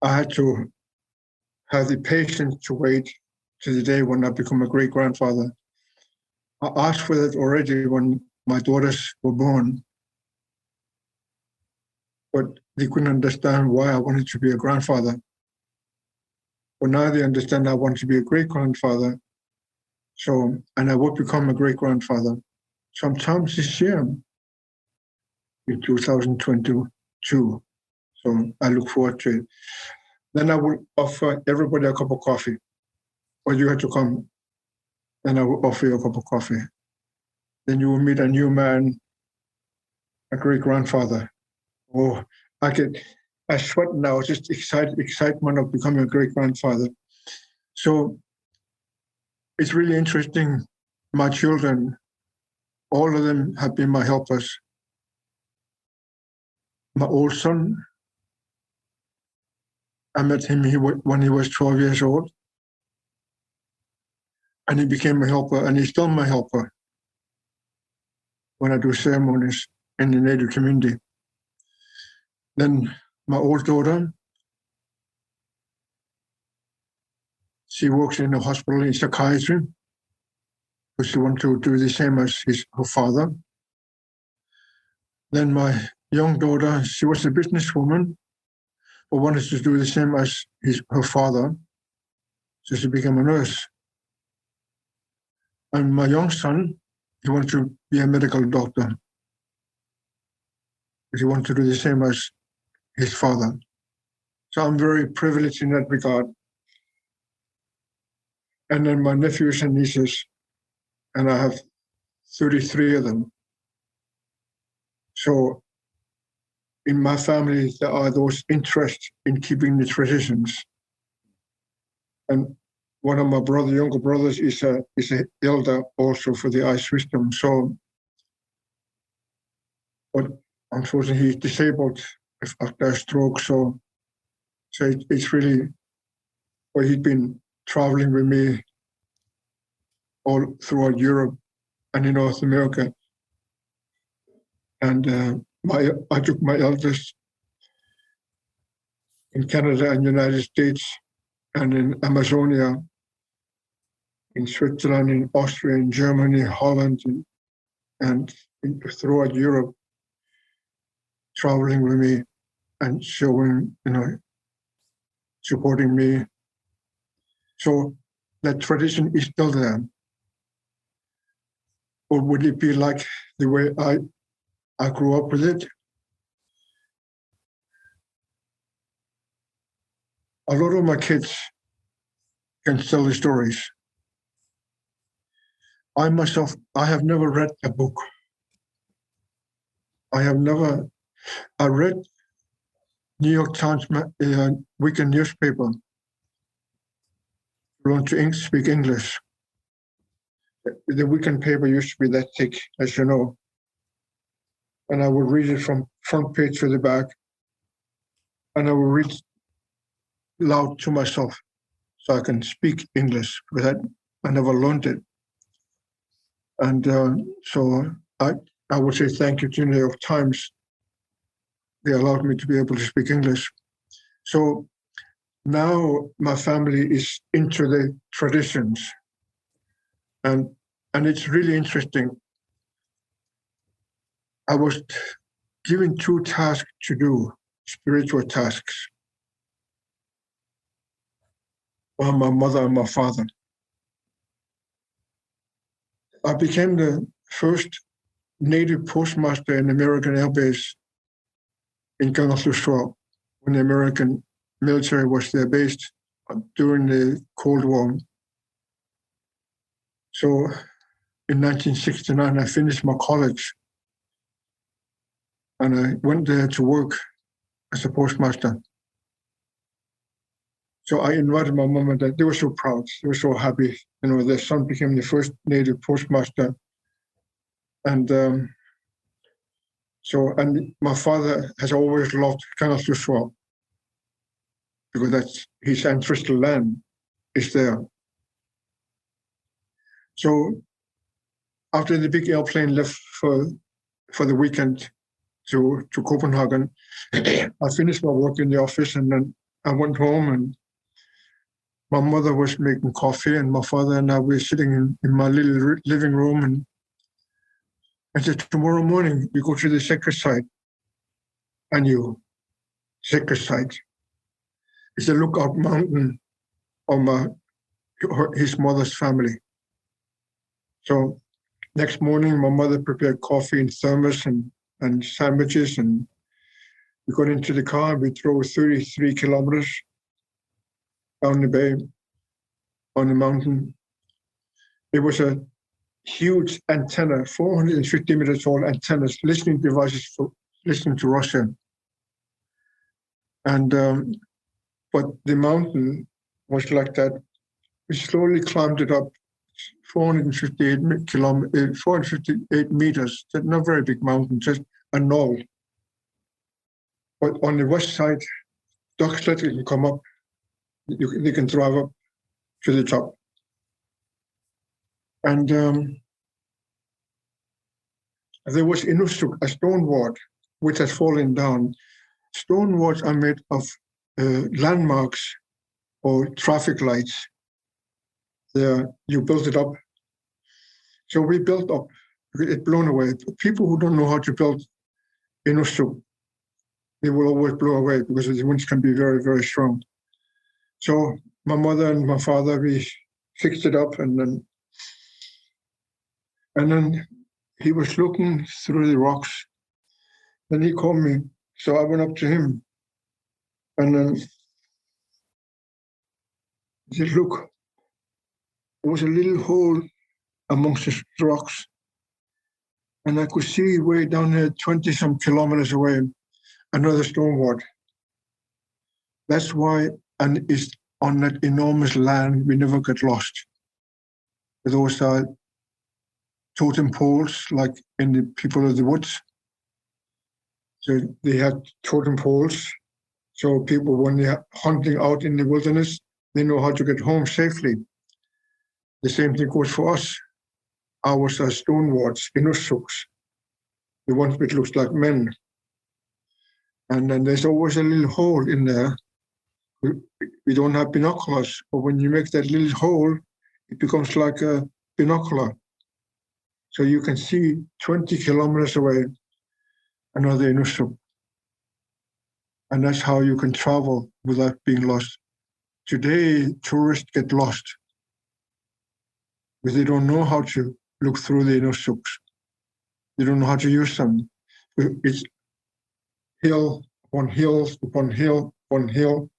I had to have the patience to wait to the day when I become a great-grandfather. I asked for that already when my daughters were born, but they couldn't understand why I wanted to be a grandfather. But now they understand I want to be a great-grandfather. So, and I will become a great-grandfather sometimes this year in 2022. So I look forward to it. Then I will offer everybody a cup of coffee. Or you have to come, and I will offer you a cup of coffee. Then you will meet a new man, a great-grandfather. Oh, I sweat now, just excitement of becoming a great-grandfather. So it's really interesting. My children, all of them have been my helpers. My old son, I met him when he was 12 years old. And he became a helper, and he's still my helper when I do ceremonies in the Native community. Then my old daughter, she works in a hospital in psychiatry, but she wants to do the same as her father. Then my young daughter, she was a businesswoman, but wanted to do the same as her father, so she became a nurse. And my young son, he wanted to be a medical doctor. But he wanted to do the same as his father. So I'm very privileged in that regard. And then my nephews and nieces, and I have 33 of them. So in my family, there are those interests in keeping the traditions. And one of my younger brothers is an elder also for the ice wisdom. So, but unfortunately he's disabled after a stroke. So it's really, well, he's been traveling with me all throughout Europe and in North America. And I took my eldest in Canada and United States and in Amazonia, in Switzerland, in Austria, in Germany, Holland, and throughout Europe traveling with me and showing, supporting me. So that tradition is still there. Or would it be like the way I grew up with it? A lot of my kids can tell the stories. I myself, I have never read a book. I read New York Times weekend newspaper, learn to speak English. The weekend paper used to be that thick, as you know. And I would read it from front page to the back. And I would read loud to myself so I can speak English, because I never learned it. And so I would say thank you to New York Times. They allowed me to be able to speak English. So now my family is into the traditions. And it's really interesting. I was given 2 tasks to do, spiritual tasks, by my mother and my father. I became the first native postmaster in American Air Base in Kalaallit, when the American military was there based during the Cold War. So in 1969, I finished my college and I went there to work as a postmaster. So I invited my mom and dad. They were so proud. They were so happy. Their son became the first native postmaster. And and my father has always loved Kalaallit because that's his ancestral land is there. So after the big airplane left for the weekend to Copenhagen, I finished my work in the office, and then I went home, and my mother was making coffee, and my father and I were sitting in my little living room, and I said, tomorrow morning we go to the sacred site. I knew sacred site. It's a lookout mountain of his mother's family. So next morning, my mother prepared coffee in thermos and sandwiches, and we got into the car and we drove 33 kilometers down the bay on the mountain. It was a huge antenna, 450 meters tall antennas, listening devices for listening to Russia. And but the mountain was like that. We slowly climbed it up, 458 meters. That's not a very big mountain, just a knoll. But on the west side, dog sled can come up. They can drive up to the top. And there was Inusuk, a stone wall, which has fallen down. Stone walls are made of landmarks or traffic lights. You built it up. So we built up, it blown away. People who don't know how to build Inusuk, they will always blow away because the winds can be very, very strong. So my mother and my father, we fixed it up, and then he was looking through the rocks. Then he called me. So I went up to him, and then he said, look, there was a little hole amongst the rocks, and I could see way down there, 20-some kilometers away, another stone wall. That's why, and it's on that enormous land, we never get lost. Those are totem poles, like in the people of the woods. So they have totem poles. So people, when they're hunting out in the wilderness, they know how to get home safely. The same thing goes for us. Ours are stone walls, inusuks, the ones which looks like men. And then there's always a little hole in there. We don't have binoculars, but when you make that little hole, it becomes like a binocular. So you can see 20 kilometers away another inusuk. And that's how you can travel without being lost. Today, tourists get lost because they don't know how to look through the Inuksuk. They don't know how to use them. It's hill upon hill upon hill upon hill,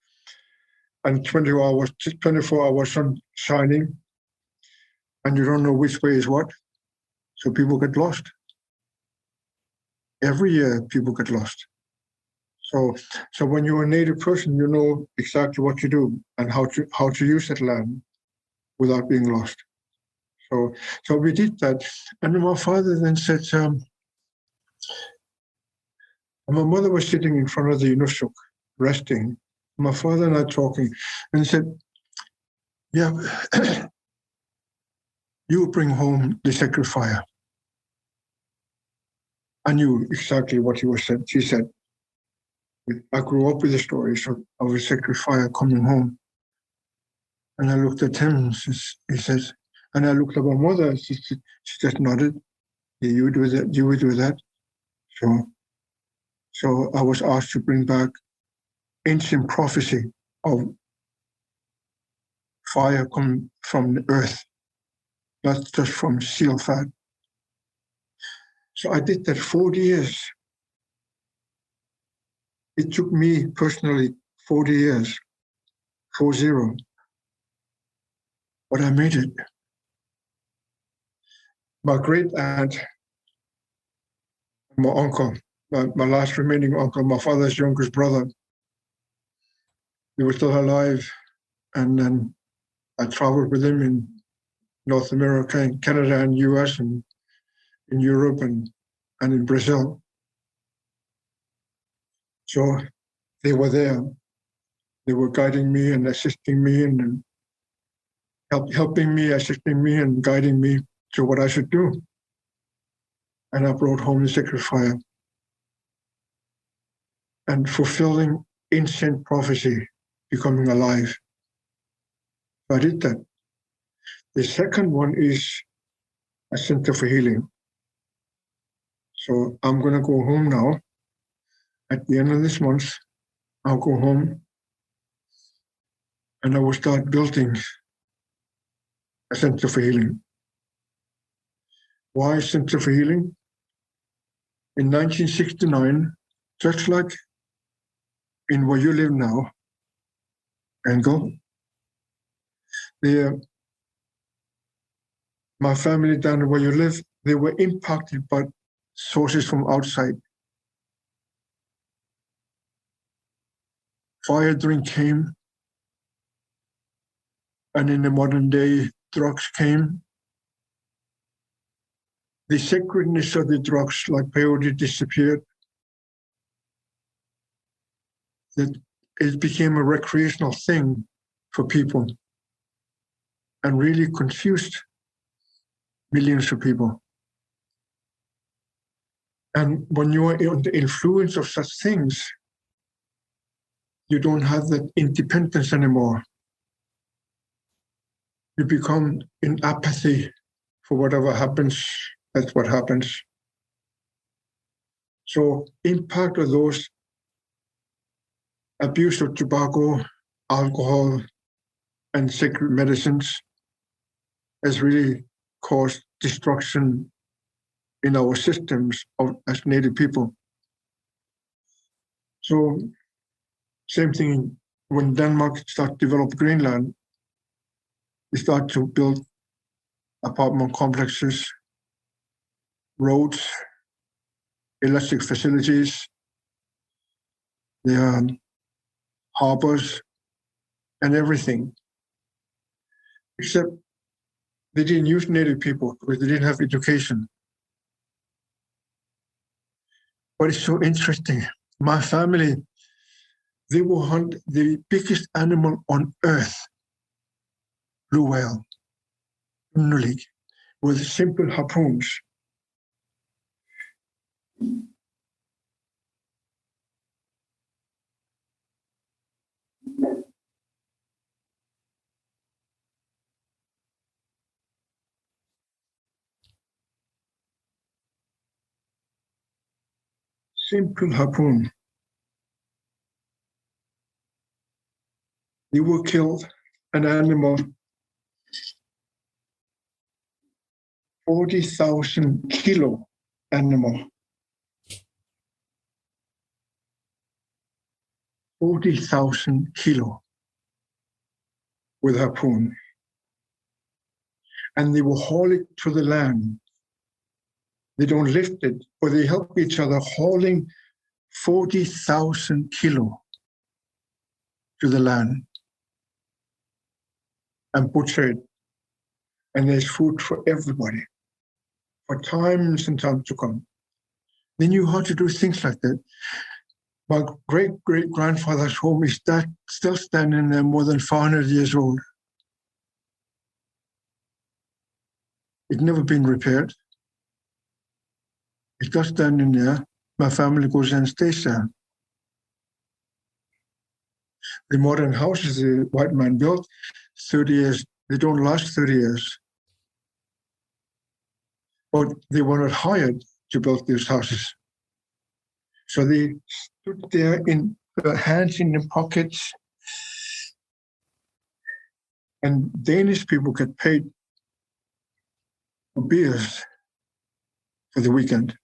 and 24 hours sun shining, and you don't know which way is what. So people get lost. Every year, people get lost. So when you're a native person, you know exactly what to do and how to use that land without being lost. So we did that, and my father then said, my mother was sitting in front of the Inusuk, resting. My father and I talking, and he said, "Yeah, you bring home the sacred fire." I knew exactly what he was said. She said, "I grew up with the stories of a sacred fire coming home." And I looked at him. He says, and I looked at my mother. She just nodded. Yeah, you would do that. You would do that. So I was asked to bring back ancient prophecy of fire coming from the earth, not just from seal fat. So I did that 40 years. It took me personally 40 years, 40, but I made it. My great aunt, my uncle, my last remaining uncle, my father's youngest brother, he was still alive. And then I traveled with him in North America, in Canada and US, and in Europe and in Brazil. So they were there. They were guiding me and assisting me and helping me, assisting me and guiding me to what I should do. And I brought home the sacred fire and fulfilling ancient prophecy, becoming alive. So I did that. The second one is a center for healing. So I'm going to go home now. At the end of this month, I'll go home and I will start building a center for healing. Why center for healing? In 1969, just like in where you live now, Angle, my family down where you live, they were impacted by sources from outside. Fire drink came, and in the modern day, drugs came. The sacredness of the drugs, like peyote, disappeared. That it became a recreational thing for people and really confused millions of people. And when you are under the influence of such things, you don't have that independence anymore. You become in apathy for whatever happens, that's what happens. So impact of those abuse of tobacco, alcohol, and sacred medicines has really caused destruction in our systems as Native people. So same thing when Denmark started to develop Greenland, they started to build apartment complexes, roads, electric facilities, the harbors, and everything. Except they didn't use Native people because they didn't have education. But it's so interesting. My family, they will hunt the biggest animal on earth, blue whale, nulig, with simple harpoons. Simple harpoon. They will kill an animal 40,000 kilo animal. 40,000 kilo with harpoon. And they will haul it to the land. They don't lift it, but they help each other hauling 40,000 kilo to the land and butcher it. And there's food for everybody, for times and times to come. They knew how to do things like that. My great-great-grandfather's home is still standing there, more than 400 years old. It's never been repaired. It's just standing there. My family goes and stays there. The modern houses the white man built, 30 years, they don't last 30 years. But they were not hired to build these houses. So they stood there in their hands in their pockets. And Danish people get paid for beers for the weekend.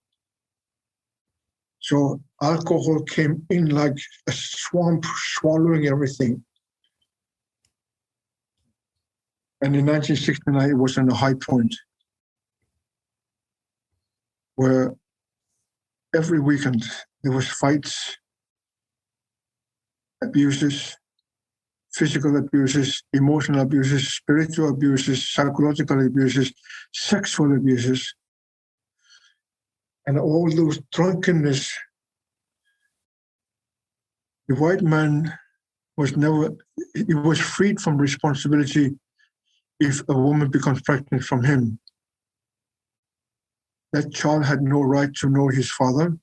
So alcohol came in like a swamp, swallowing everything. And in 1969, it was on a high point where every weekend there was fights, abuses, physical abuses, emotional abuses, spiritual abuses, psychological abuses, sexual abuses, and all those drunkenness. The white man was freed from responsibility if a woman becomes pregnant from him. That child had no right to know his father.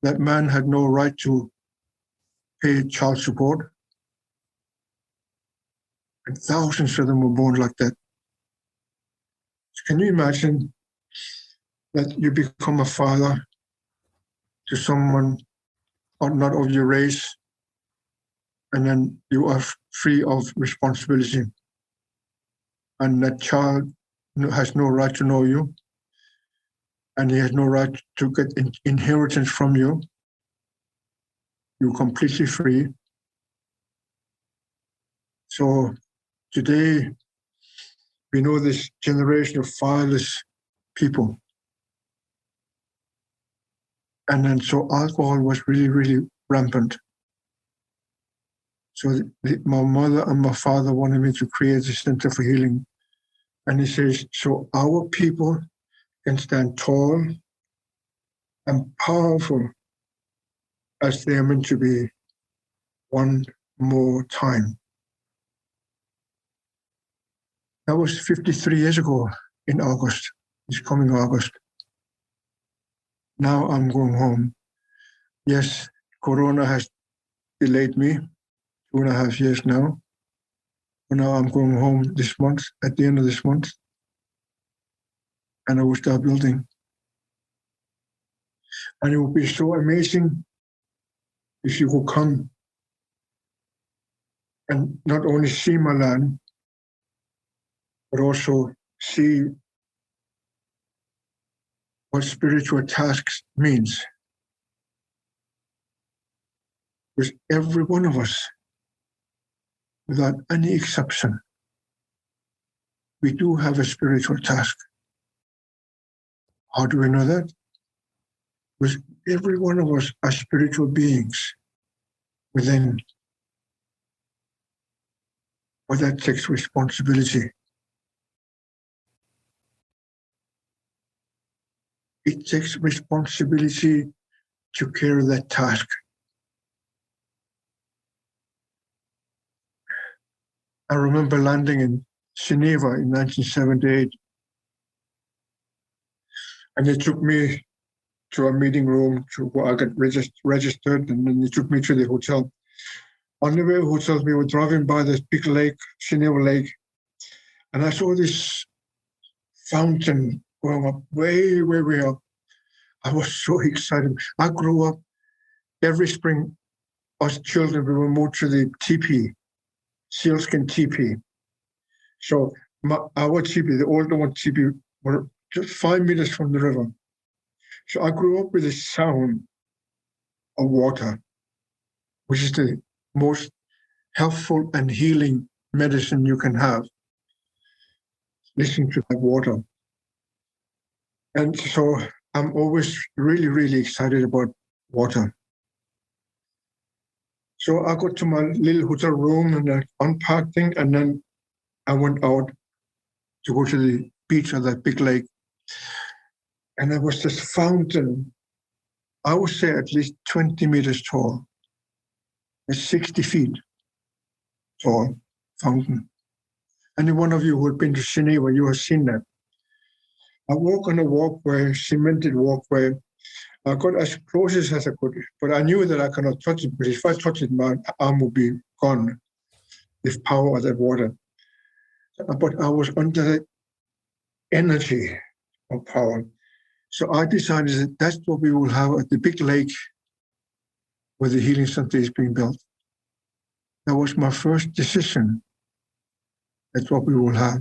That man had no right to pay child support. And thousands of them were born like that. So can you imagine that you become a father to someone not of your race, and then you are free of responsibility, and that child has no right to know you, and he has no right to get inheritance from you. You're completely free. So today, we know this generation of fatherless people. And then so alcohol was really, really rampant. So my mother and my father wanted me to create a center for healing. And he says, so our people can stand tall and powerful as they are meant to be one more time. That was 53 years ago in August, this coming August. Now I'm going home. Yes, Corona has delayed me 2.5 years now. But now I'm going home this month, at the end of this month. And I will start building. And it would be so amazing if you could come and not only see my land, but also see what spiritual tasks means. Because every one of us, without any exception, we do have a spiritual task. How do we know that? Because every one of us are spiritual beings within. But that takes responsibility. It takes responsibility to carry that task. I remember landing in Geneva in 1978. And they took me to a meeting room where I got registered, and then they took me to the hotel. On the way to the hotel, we were driving by this big lake, Geneva Lake, and I saw this fountain going up way, way, way up. I was so excited. I grew up every spring. us children, we were moved to the teepee, sealskin teepee. So our teepee, the older one teepee, were just 5 meters from the river. So I grew up with the sound of water, which is the most helpful and healing medicine you can have. Listening to that water. And so I'm always really, really excited about water. So I got to my little hotel room and I unpacked things, and then I went out to go to the beach of that big lake. And there was this fountain, I would say at least 20 meters tall. It's 60 feet tall fountain. Any one of you who have been to Geneva, you have seen that. I walk on a walkway, cemented walkway. I got as close as I could, but I knew that I cannot touch it, because if I touch it, my arm would be gone, the power of that water. But I was under the energy of power. So I decided that that's what we will have at the big lake where the healing center is being built. That was my first decision. That's what we will have.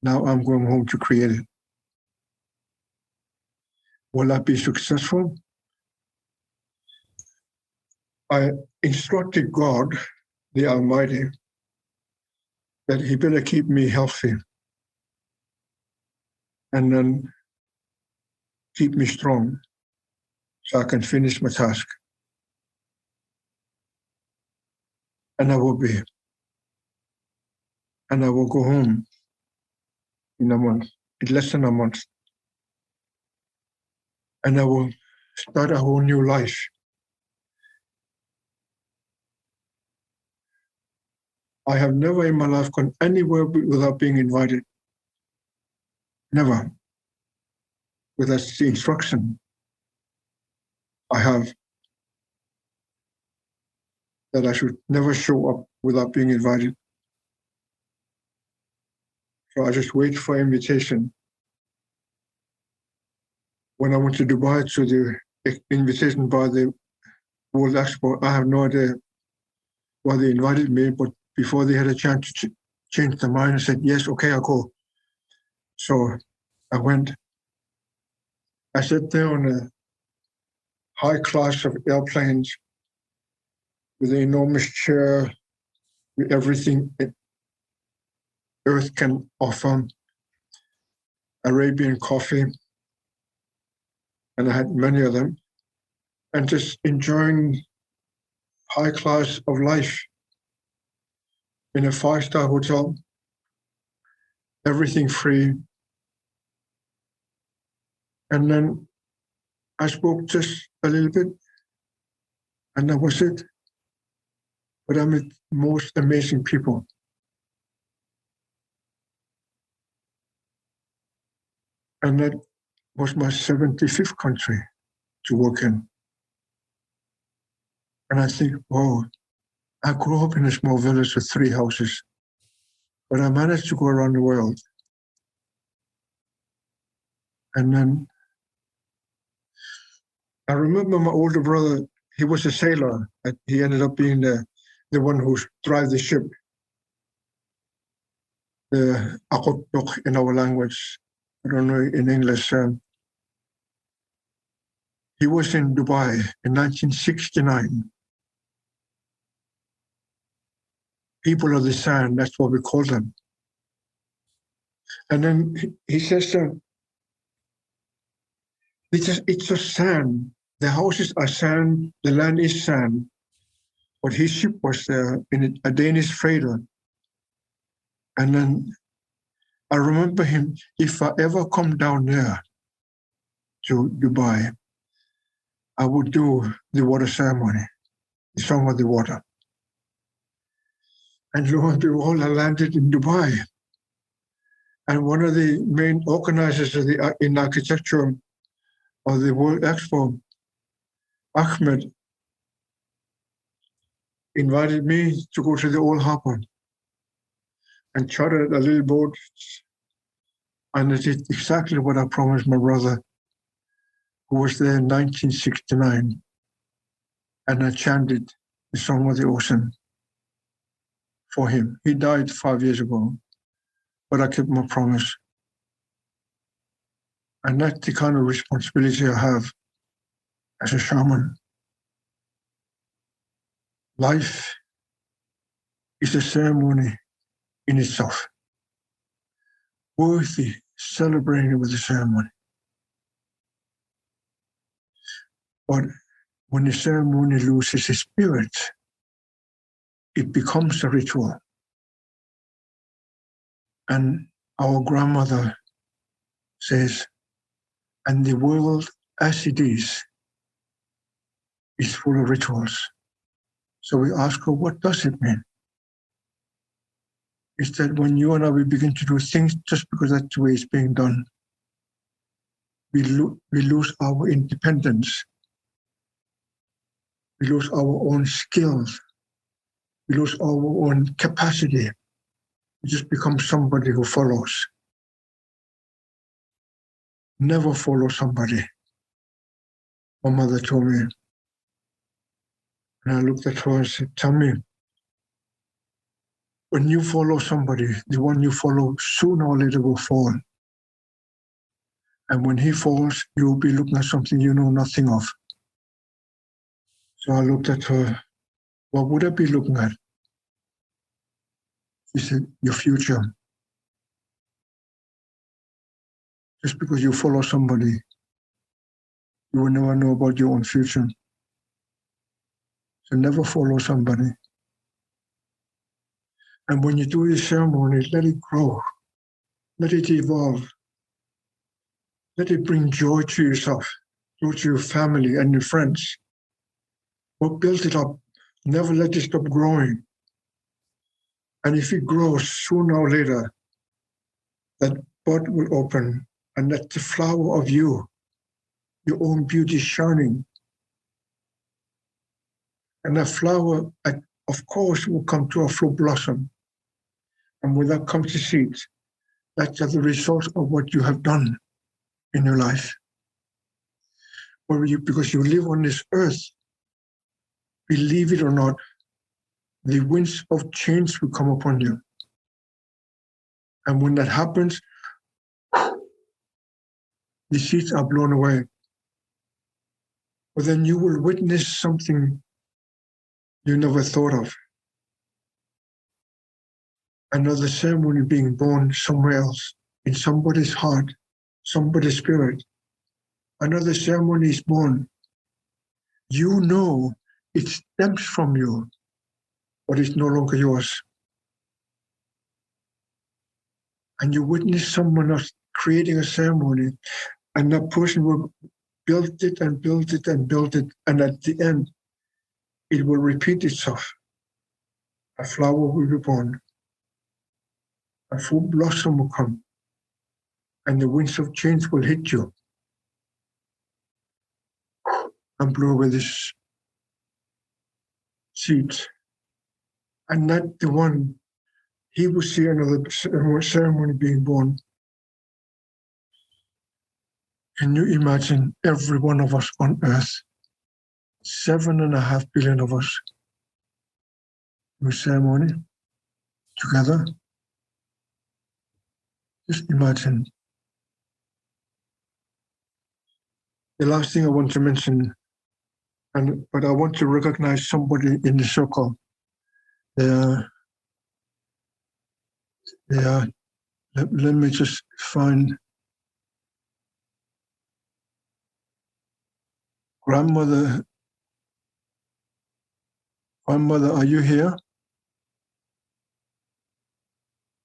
Now I'm going home to create it. Will I be successful? I instructed God, the Almighty, that He better keep me healthy and then keep me strong so I can finish my task. And I will be. And I will go home in a month, in less than a month. And I will start a whole new life. I have never in my life gone anywhere without being invited. Never. But that's the instruction I have, that I should never show up without being invited. So I just wait for invitation. When I went to Dubai to the invitation by the World Expo, I have no idea why they invited me, but before they had a chance to change their mind, I said, yes, okay, I'll go. So I went. I sat there on a high class of airplanes with an enormous chair, with everything Earth can offer, Arabian coffee, and I had many of them, and just enjoying high class of life in a 5-star hotel, everything free. And then I spoke just a little bit, and that was it. But I met most amazing people. And that was my 75th country to work in. And I think, wow, I grew up in a small village with 3 houses, but I managed to go around the world. And then I remember my older brother, he was a sailor. He ended up being the one who drive the ship, the Aqottok in our language. I don't know in English. He was in Dubai in 1969. People of the sand, that's what we call them. And then he says, it's just sand. The houses are sand, the land is sand. But his ship was in a Danish freighter. And then I remember him, if I ever come down there to Dubai, I would do the water ceremony, the Song of the Water. And lo and behold, I landed in Dubai. And one of the main organizers of in architecture of the World Expo, Ahmed, invited me to go to the old harbor and chartered a little boat. And I did exactly what I promised my brother, who was there in 1969. and I chanted the Song of the Ocean for him. He died 5 years ago, but I kept my promise. And that's the kind of responsibility I have as a shaman. Life is a ceremony in itself, worthy celebrating with the ceremony. But when the ceremony loses its spirit, it becomes a ritual. And our grandmother says, and the world as it is full of rituals. So we ask her, what does it mean? It's that when you and I, we begin to do things just because that's the way it's being done, we lose our independence. We lose our own skills. We lose our own capacity. We just become somebody who follows. Never follow somebody. My mother told me. And I looked at her and said, tell me, when you follow somebody, the one you follow sooner or later will fall. And when he falls, you'll be looking at something you know nothing of. So I looked at her, what would I be looking at? She said, your future. Just because you follow somebody, you will never know about your own future. So never follow somebody. And when you do the ceremony, let it grow. Let it evolve. Let it bring joy to yourself, joy to your family and your friends. But build it up. Never let it stop growing. And if it grows, sooner or later, that bud will open and let the flower of you, your own beauty shining. And that flower, of course, will come to a full blossom. And when that comes to seeds, that's the result of what you have done in your life. Because you live on this earth, believe it or not, the winds of change will come upon you. And when that happens, the seeds are blown away. But then you will witness something you never thought of. Another ceremony being born somewhere else, in somebody's heart, somebody's spirit. Another ceremony is born. You know it stems from you, but it's no longer yours. And you witness someone else creating a ceremony, and that person will build it and build it and build it, and at the end, it will repeat itself. A flower will be born. A full blossom will come, and the winds of change will hit you and blow away this seed. And not the one, he will see another ceremony being born. Can you imagine every one of us on earth, 7.5 billion of us, do ceremony together? Just imagine. The last thing I want to mention, but I want to recognize somebody in the circle. Let me just find Grandmother. Grandmother, are you here?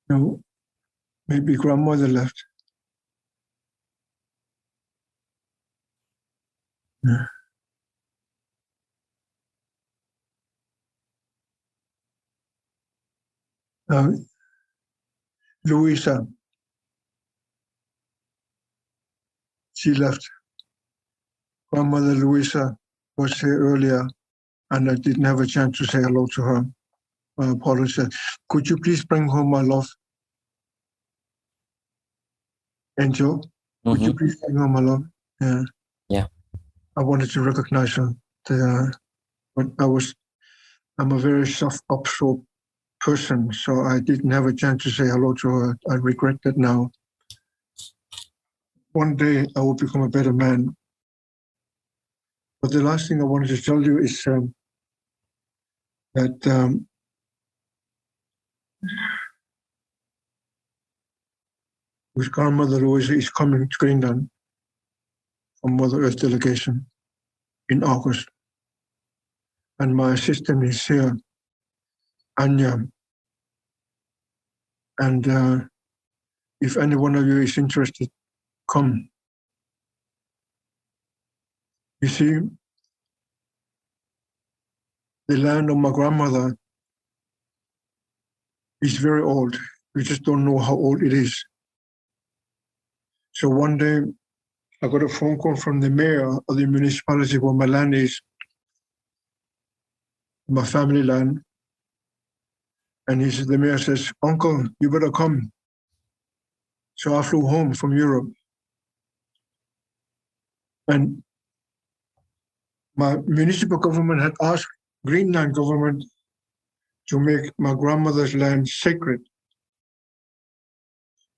No, maybe Grandmother left. Yeah. Louisa, she left. Grandmother Louisa was here earlier, and I didn't have a chance to say hello to her. I apologize. Could you please bring home my love? Angel, could you please bring home my love? Yeah. Yeah. I wanted to recognize her. but I'm a very self-absorbed person, so I didn't have a chance to say hello to her. I regret that now. One day I will become a better man. But the last thing I wanted to tell you is that his grandmother Louisa is coming to Greenland from Mother Earth delegation in August. And my assistant is here, Anya. And if any one of you is interested, come. You see, the land of my grandmother is very old. We just don't know how old it is. So one day, I got a phone call from the mayor of the municipality where my land is, my family land. And the mayor says, "Uncle, you better come." So I flew home from Europe. And my municipal government had asked Greenland government to make my grandmother's land sacred,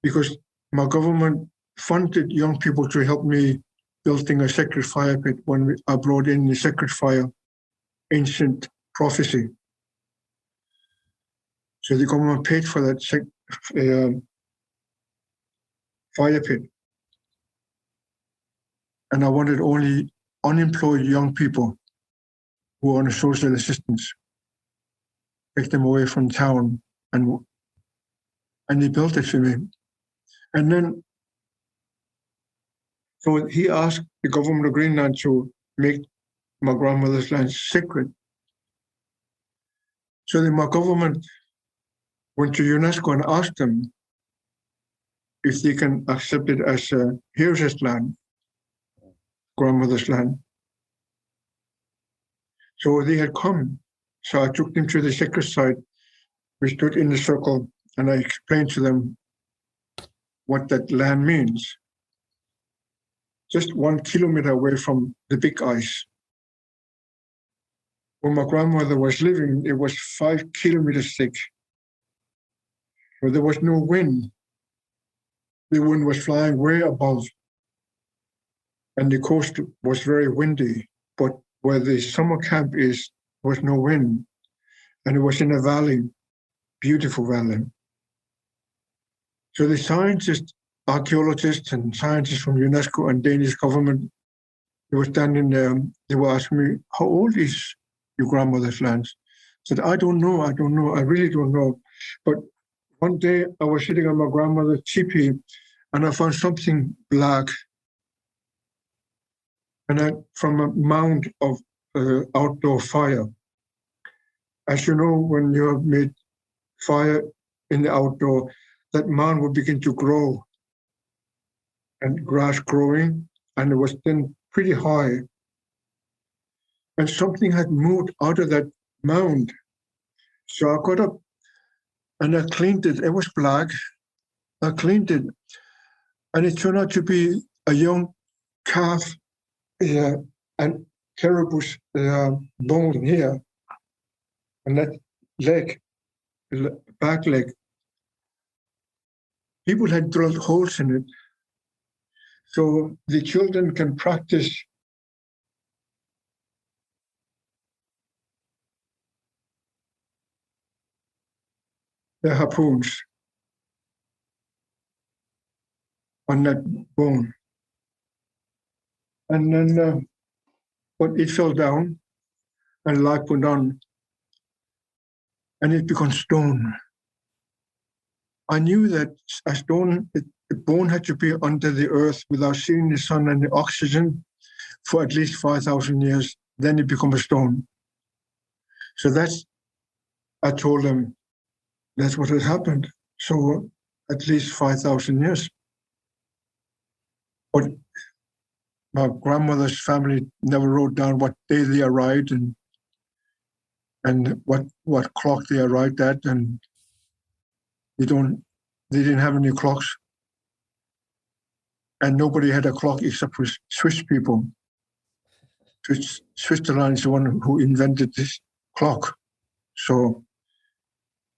because my government funded young people to help me building a sacred fire pit when I brought in the sacred fire, ancient prophecy. So the government paid for that fire pit. And I wanted only unemployed young people who are on social assistance, take them away from town, and they built it for me. And then, so he asked the government of Greenland to make my grandmother's land sacred. So then my government went to UNESCO and asked them if they can accept it as a harshest land, grandmother's land. So they had come. So I took them to the sacred site. We stood in the circle and I explained to them what that land means. Just 1 kilometer away from the big ice. Where my grandmother was living, it was 5 kilometers thick. But there was no wind. The wind was flying way above. And the coast was very windy. But where the summer camp is, was no wind. And it was in a valley, beautiful valley. So the scientists, archaeologists and scientists from UNESCO and Danish government, they were standing there, they were asking me, "How old is your grandmother's land?" I said, I don't know, I really don't know. But one day I was sitting on my grandmother's teepee and I found something black. And from a mound of outdoor fire. As you know, when you have made fire in the outdoor, that mound will begin to grow and grass growing, and it was then pretty high. And something had moved out of that mound. So I got up and I cleaned it. It was black. I cleaned it, and it turned out to be a young calf and caribou's bone here, and that leg, back leg. People had drilled holes in it, so the children can practice the harpoons on that bone. And then, but it fell down, and life went on, and it became stone. I knew that a stone, the bone had to be under the earth without seeing the sun and the oxygen for at least 5,000 years. Then it becomes a stone. So I told them, that's what had happened. So at least 5,000 years. But my grandmother's family never wrote down what day they arrived and what clock they arrived at, and they didn't have any clocks. And nobody had a clock except for Swiss people. Switzerland is the one who invented this clock. So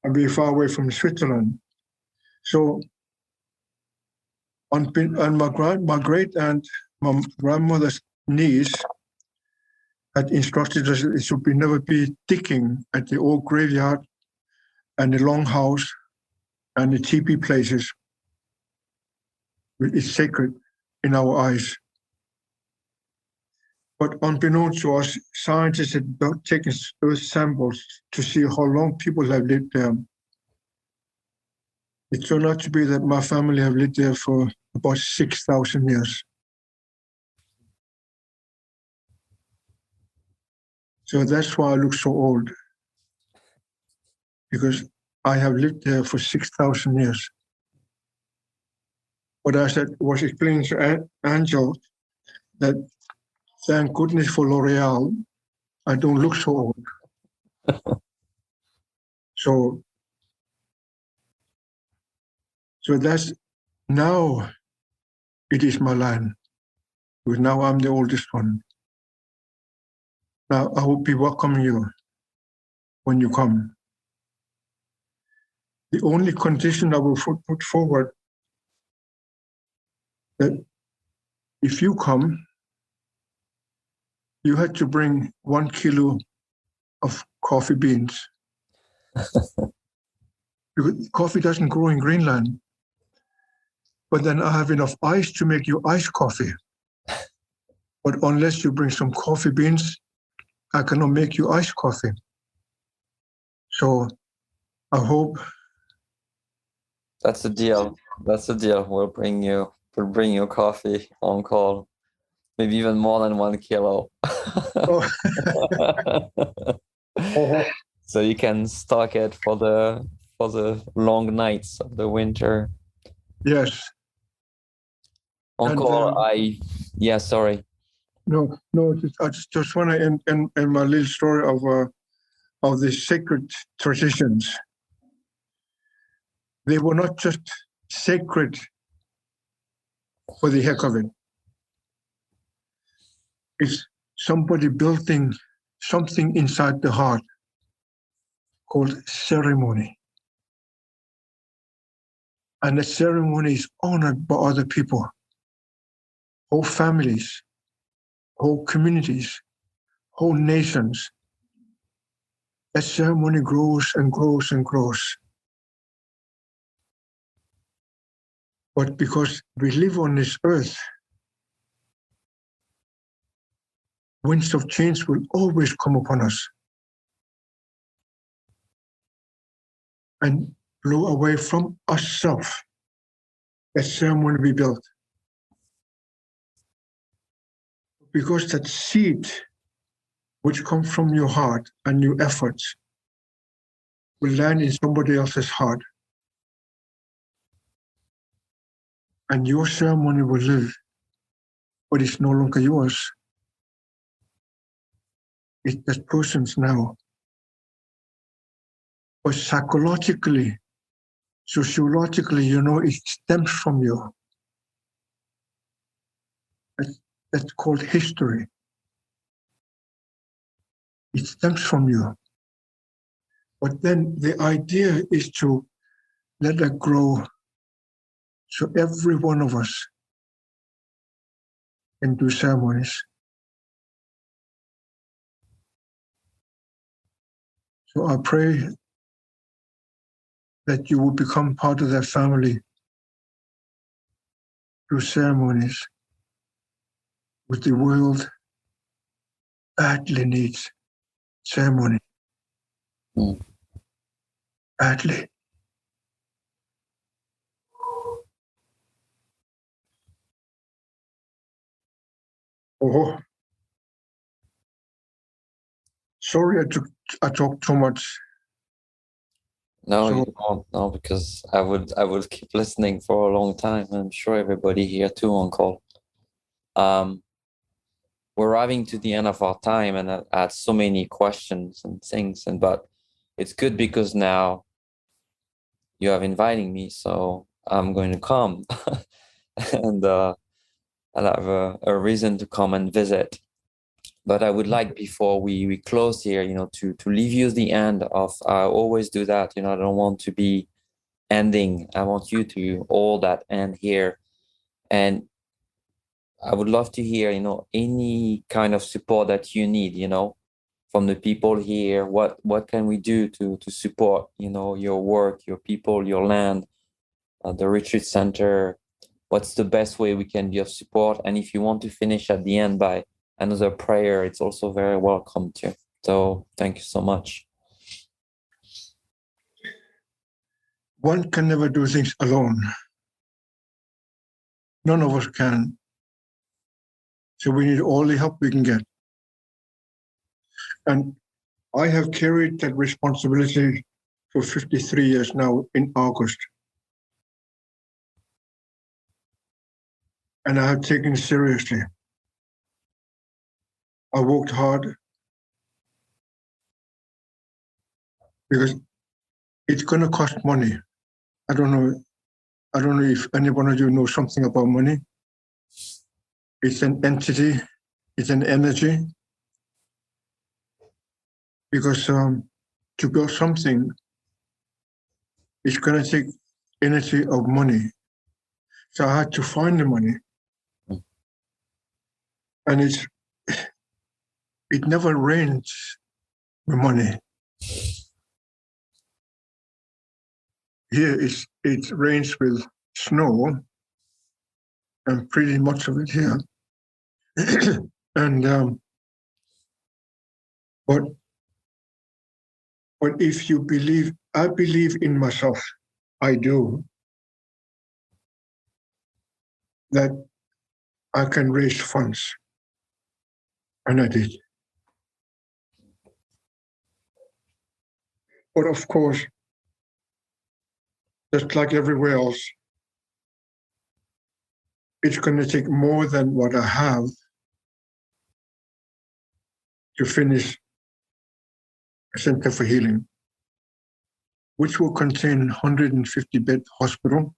I'm very far away from Switzerland. So on my great aunt, my grandmother's niece had instructed us it should never be digging at the old graveyard and the long house and the teepee places. It's sacred in our eyes. But unbeknownst to us, scientists had taken those samples to see how long people have lived there. It turned out to be that my family have lived there for about 6,000 years. So that's why I look so old, because I have lived there for 6,000 years. But as I was explaining to Angel, that thank goodness for L'Oreal, I don't look so old. So that's now it is my land, because now I'm the oldest one. Now I will be welcoming you when you come. The only condition I will put forward that if you come, you had to bring 1 kilo of coffee beans. Because coffee doesn't grow in Greenland. But then I have enough ice to make you iced coffee. But unless you bring some coffee beans, I cannot make you iced coffee. So I hope. That's a deal. That's a deal. We'll bring you coffee on call. Maybe even more than 1 kilo. Oh. So you can stock it for the long nights of the winter. Yes. Uncle, sorry. No. I just want to end my little story of the sacred traditions. They were not just sacred for the heck of it. It's somebody building something inside the heart called ceremony. And the ceremony is honored by other people, whole families, whole communities, whole nations. That ceremony grows and grows and grows. But because we live on this earth, winds of change will always come upon us and blow away from ourselves that ceremony we built. Because that seed which comes from your heart and your efforts will land in somebody else's heart. And your ceremony will live, but it's no longer yours. It's that person's now. But psychologically, sociologically, it stems from you. That's called history. It stems from you. But then the idea is to let that grow so every one of us can do ceremonies. So I pray that you will become part of that family through ceremonies, which the world badly needs ceremony. Badly. Oh, sorry I talked too much. No, you don't. No, because I would keep listening for a long time. I'm sure everybody here too on call. We're arriving to the end of our time, and I had so many questions and things, but it's good because now you have inviting me, so I'm going to come, and I'll have a reason to come and visit. But I would like, before we close here, to leave you the end of, I always do that, I don't want to be ending. I want you to all that end here. And I would love to hear, any kind of support that you need, from the people here. What can we do to support, your work, your people, your land, the retreat center? What's the best way we can be of support? And if you want to finish at the end by another prayer, it's also very welcome too. So thank you so much. One can never do things alone. None of us can. So we need all the help we can get. And I have carried that responsibility for 53 years now in August. And I have taken it seriously. I worked hard because it's going to cost money. I don't know if any one of you knows something about money. It's an entity, it's an energy. Because to build something, it's going to take energy of money. So I had to find the money. And it never rains with money. Here it rains with snow, and pretty much of it here. And but if you believe, I believe in myself, I do, that I can raise funds. And I did. But of course, just like everywhere else, it's going to take more than what I have to finish a center for healing, which will contain 150-bed hospital,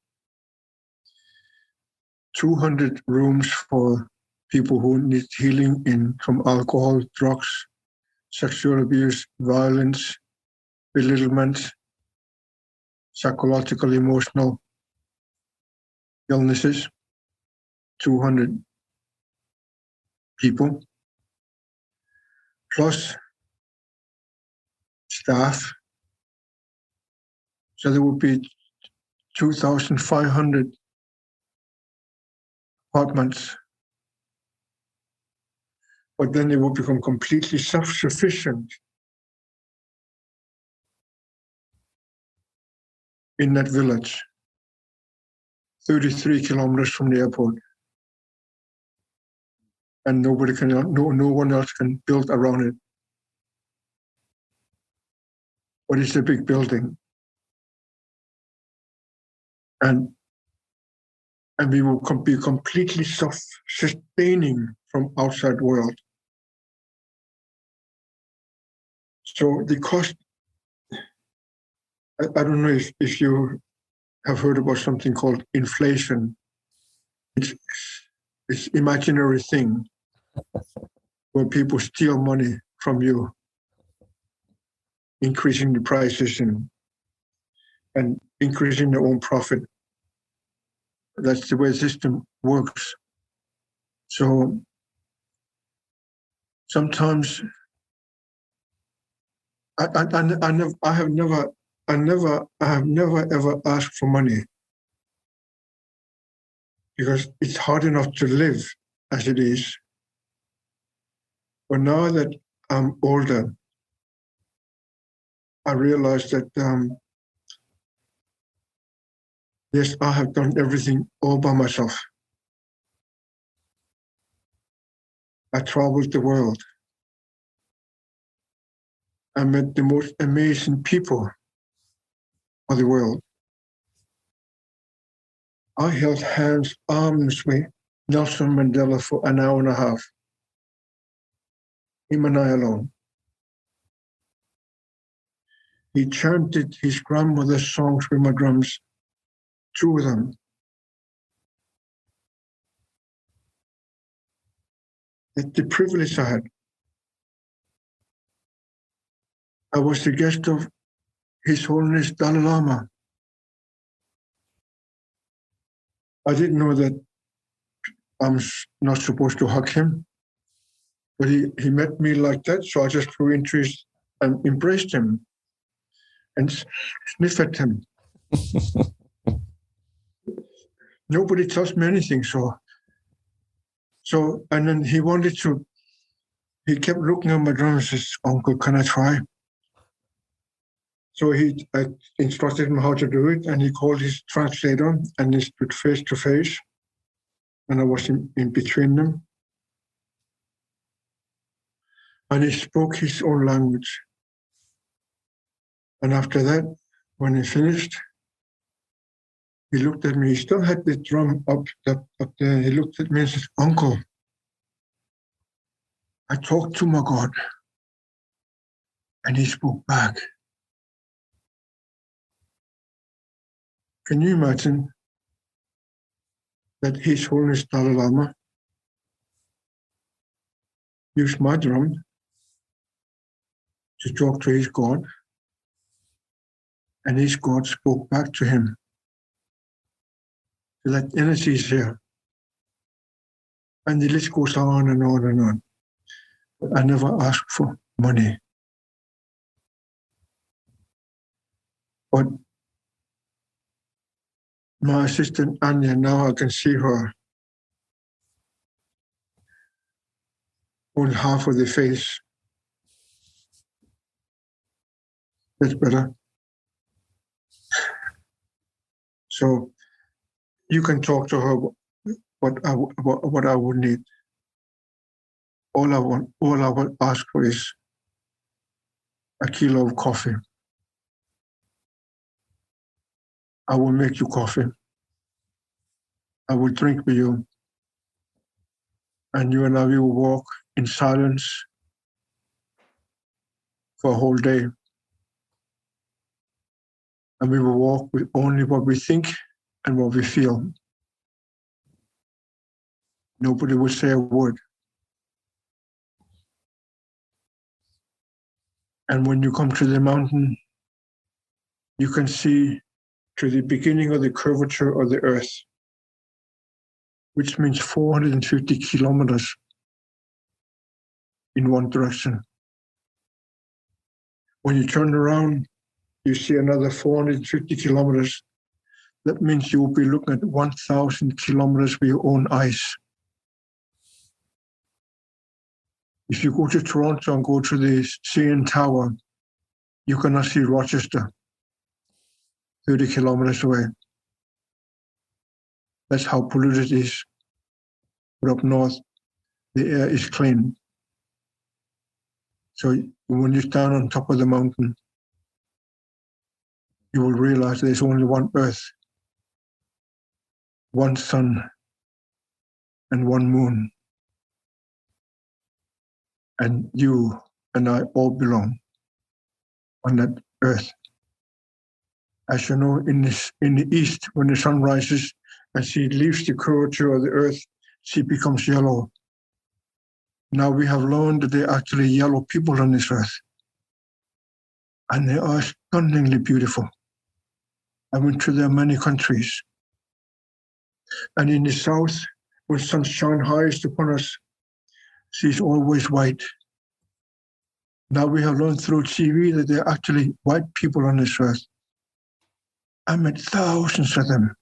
200 rooms for people who need healing from alcohol, drugs, sexual abuse, violence, belittlement, psychological, emotional illnesses, 200 people, plus staff. So there would be 2,500 apartments. But then they will become completely self-sufficient in that village, 33 kilometers from the airport. And no one else can build around it. But it's a big building. And we will be completely self-sustaining from outside world. So the cost, I don't know if you have heard about something called inflation. It's imaginary thing where people steal money from you, increasing the prices and increasing their own profit. That's the way the system works. So sometimes I have never ever asked for money because it's hard enough to live as it is. But now that I'm older, I realize that yes, I have done everything all by myself. I traveled the world. I met the most amazing people of the world. I held hands, arms with Nelson Mandela for an hour and a half. Him and I alone. He chanted his grandmother's songs with my drums, two of them. The privilege I had I was the guest of His Holiness Dalai Lama. I didn't know that I'm not supposed to hug him, but he met me like that, so I just flew into his and embraced him and sniffed at him. Nobody tells me anything, so and then he kept looking at my drum and says, "Uncle, can I try?" So I instructed him how to do it, and he called his translator, and he stood face to face, and I was in between them. And he spoke his own language. And after that, when he finished, he looked at me. He still had the drum up there. He looked at me and said, "Uncle, I talked to my God." And he spoke back. Can you imagine that His Holiness Dalai Lama used my drum to talk to his God, and his God spoke back to him? That energy is here. And the list goes on and on and on. But I never asked for money. But my assistant Anya, now I can see her. Only half of the face. That's better. So you can talk to her what I would need. All I would ask for is a kilo of coffee. I will make you coffee. I will drink with you. And you and I will walk in silence for a whole day. And we will walk with only what we think and what we feel. Nobody will say a word. And when you come to the mountain, you can see to the beginning of the curvature of the earth, which means 450 kilometers in one direction. When you turn around, you see another 450 kilometers. That means you will be looking at 1,000 kilometers with your own eyes. If you go to Toronto and go to the CN Tower, you cannot see Rochester, 30 kilometers away. That's how polluted it is. But up north, the air is clean. So when you stand on top of the mountain, you will realize there's only one earth, one sun, and one moon. And you and I all belong on that earth. As you know, in the east, when the sun rises and she leaves the curvature of the earth, she becomes yellow. Now we have learned that there are actually yellow people on this earth. And they are stunningly beautiful. I went to their many countries. And in the south, when sun shines highest upon us, she's always white. Now we have learned through TV that there are actually white people on this earth. I met thousands of them.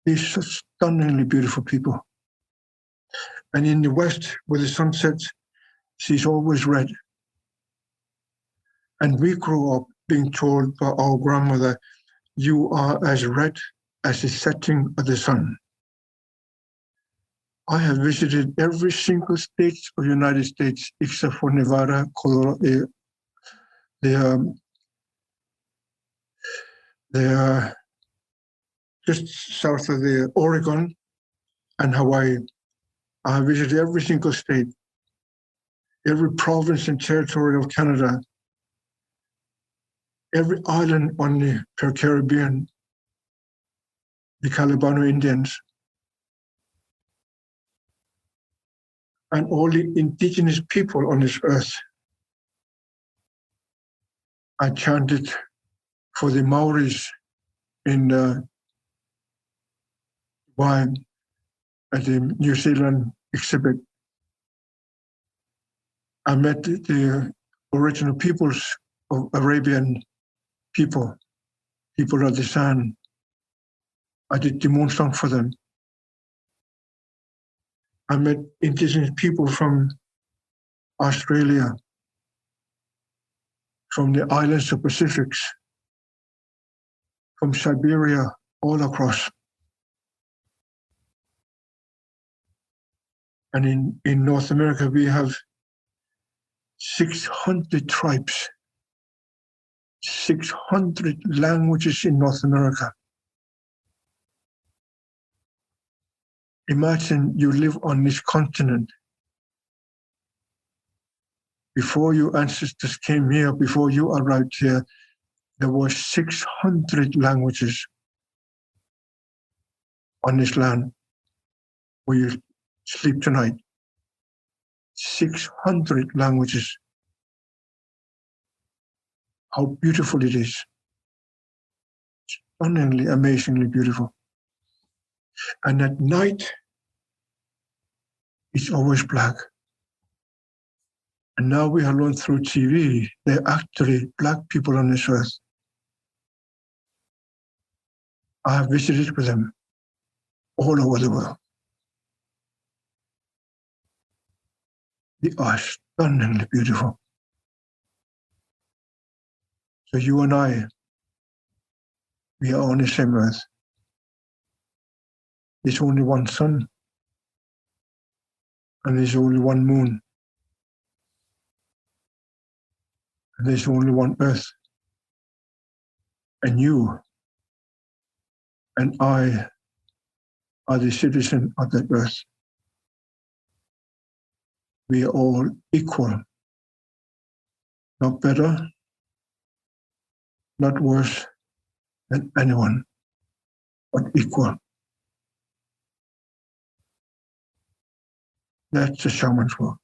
They're such stunningly beautiful people. And in the west, where the sun sets, she's always red. And we grew up being told by our grandmother, "You are as red as the setting of the sun." I have visited every single state of the United States except for Nevada, Colorado. They are just south of the Oregon and Hawaii. I have visited every single state, every province and territory of Canada, every island on the Caribbean, the Calabano Indians, and all the indigenous people on this earth. I chanted for the Maoris in Wine at the New Zealand exhibit. I met the original peoples of Arabian people of the sun. I did the moon song for them. I met indigenous people from Australia, from the islands of Pacifics, from Siberia, all across. And in North America, we have 600 tribes, 600 languages in North America. Imagine you live on this continent. Before your ancestors came here, before you arrived here, there were 600 languages on this land where you sleep tonight. 600 languages. How beautiful it is. Stunningly, amazingly beautiful. And at night, it's always black. And now we have learned through TV, there are actually black people on this earth. I have visited with them all over the world. They are stunningly beautiful. So you and I, we are on the same earth. There's only one sun, and there's only one moon, and there's only one earth. And you and I are the citizen of that earth. We are all equal, not better, not worse than anyone, but equal. That's the shaman's work.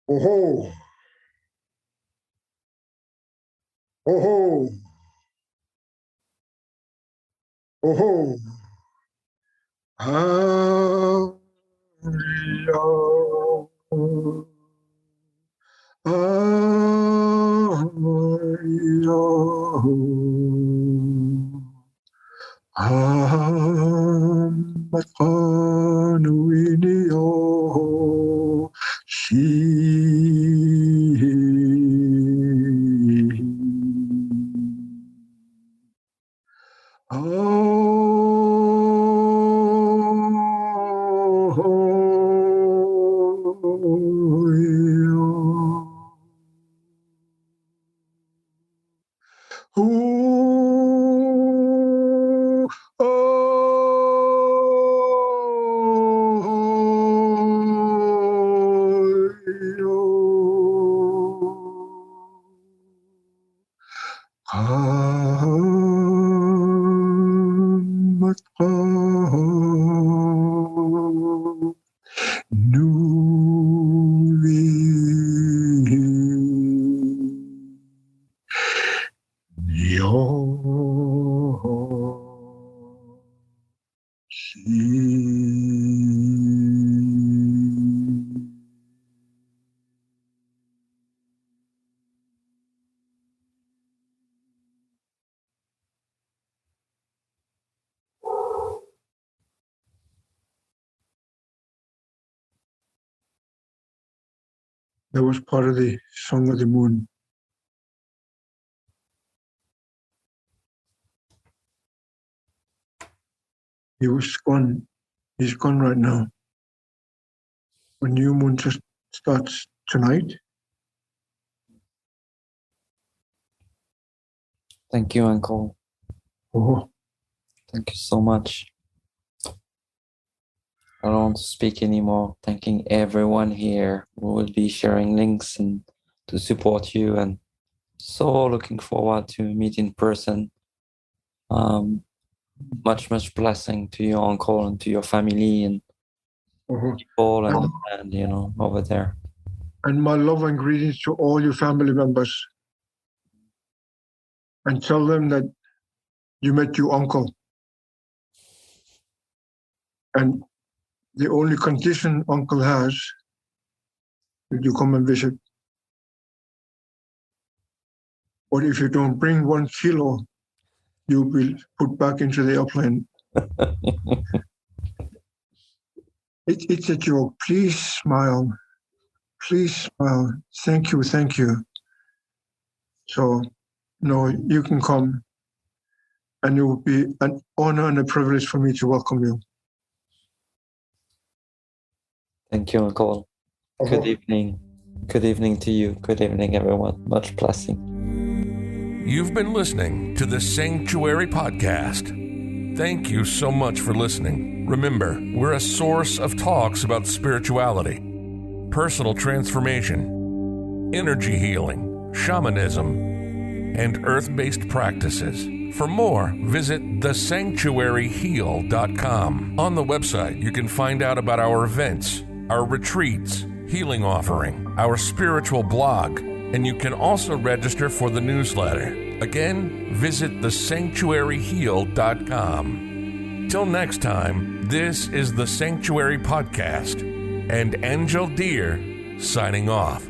Oh-ho! Oh-ho! Oh-ho! Ah, That was part of the Song of the Moon. He was gone. He's gone right now. A new moon just starts tonight. Thank you, Uncle. Oh, Thank you so much. I don't want to speak anymore. Thanking everyone here who will be sharing links and to support you and So looking forward to meet in person. Much blessing to your uncle and to your family and people and the land, over there. And my love and greetings to all your family members. And tell them that you met your uncle. And the only condition uncle has that you come and visit. But if you don't bring 1 kilo, you'll be put back into the airplane. It's a joke. Please smile. Please smile. Thank you. So, you can come, and it will be an honor and a privilege for me to welcome you. Thank you, Uncle. Good evening. Good evening to you. Good evening, everyone. Much blessing. You've been listening to the Sanctuary Podcast. Thank you so much for listening. Remember, we're a source of talks about spirituality, personal transformation, energy healing, shamanism, and earth-based practices. For more, visit thesanctuaryheal.com. On the website, you can find out about our events, our retreats, healing offering, our spiritual blog, and you can also register for the newsletter. Again, visit thesanctuaryheal.com. Till next time, this is the Sanctuary Podcast, and Angel Deer signing off.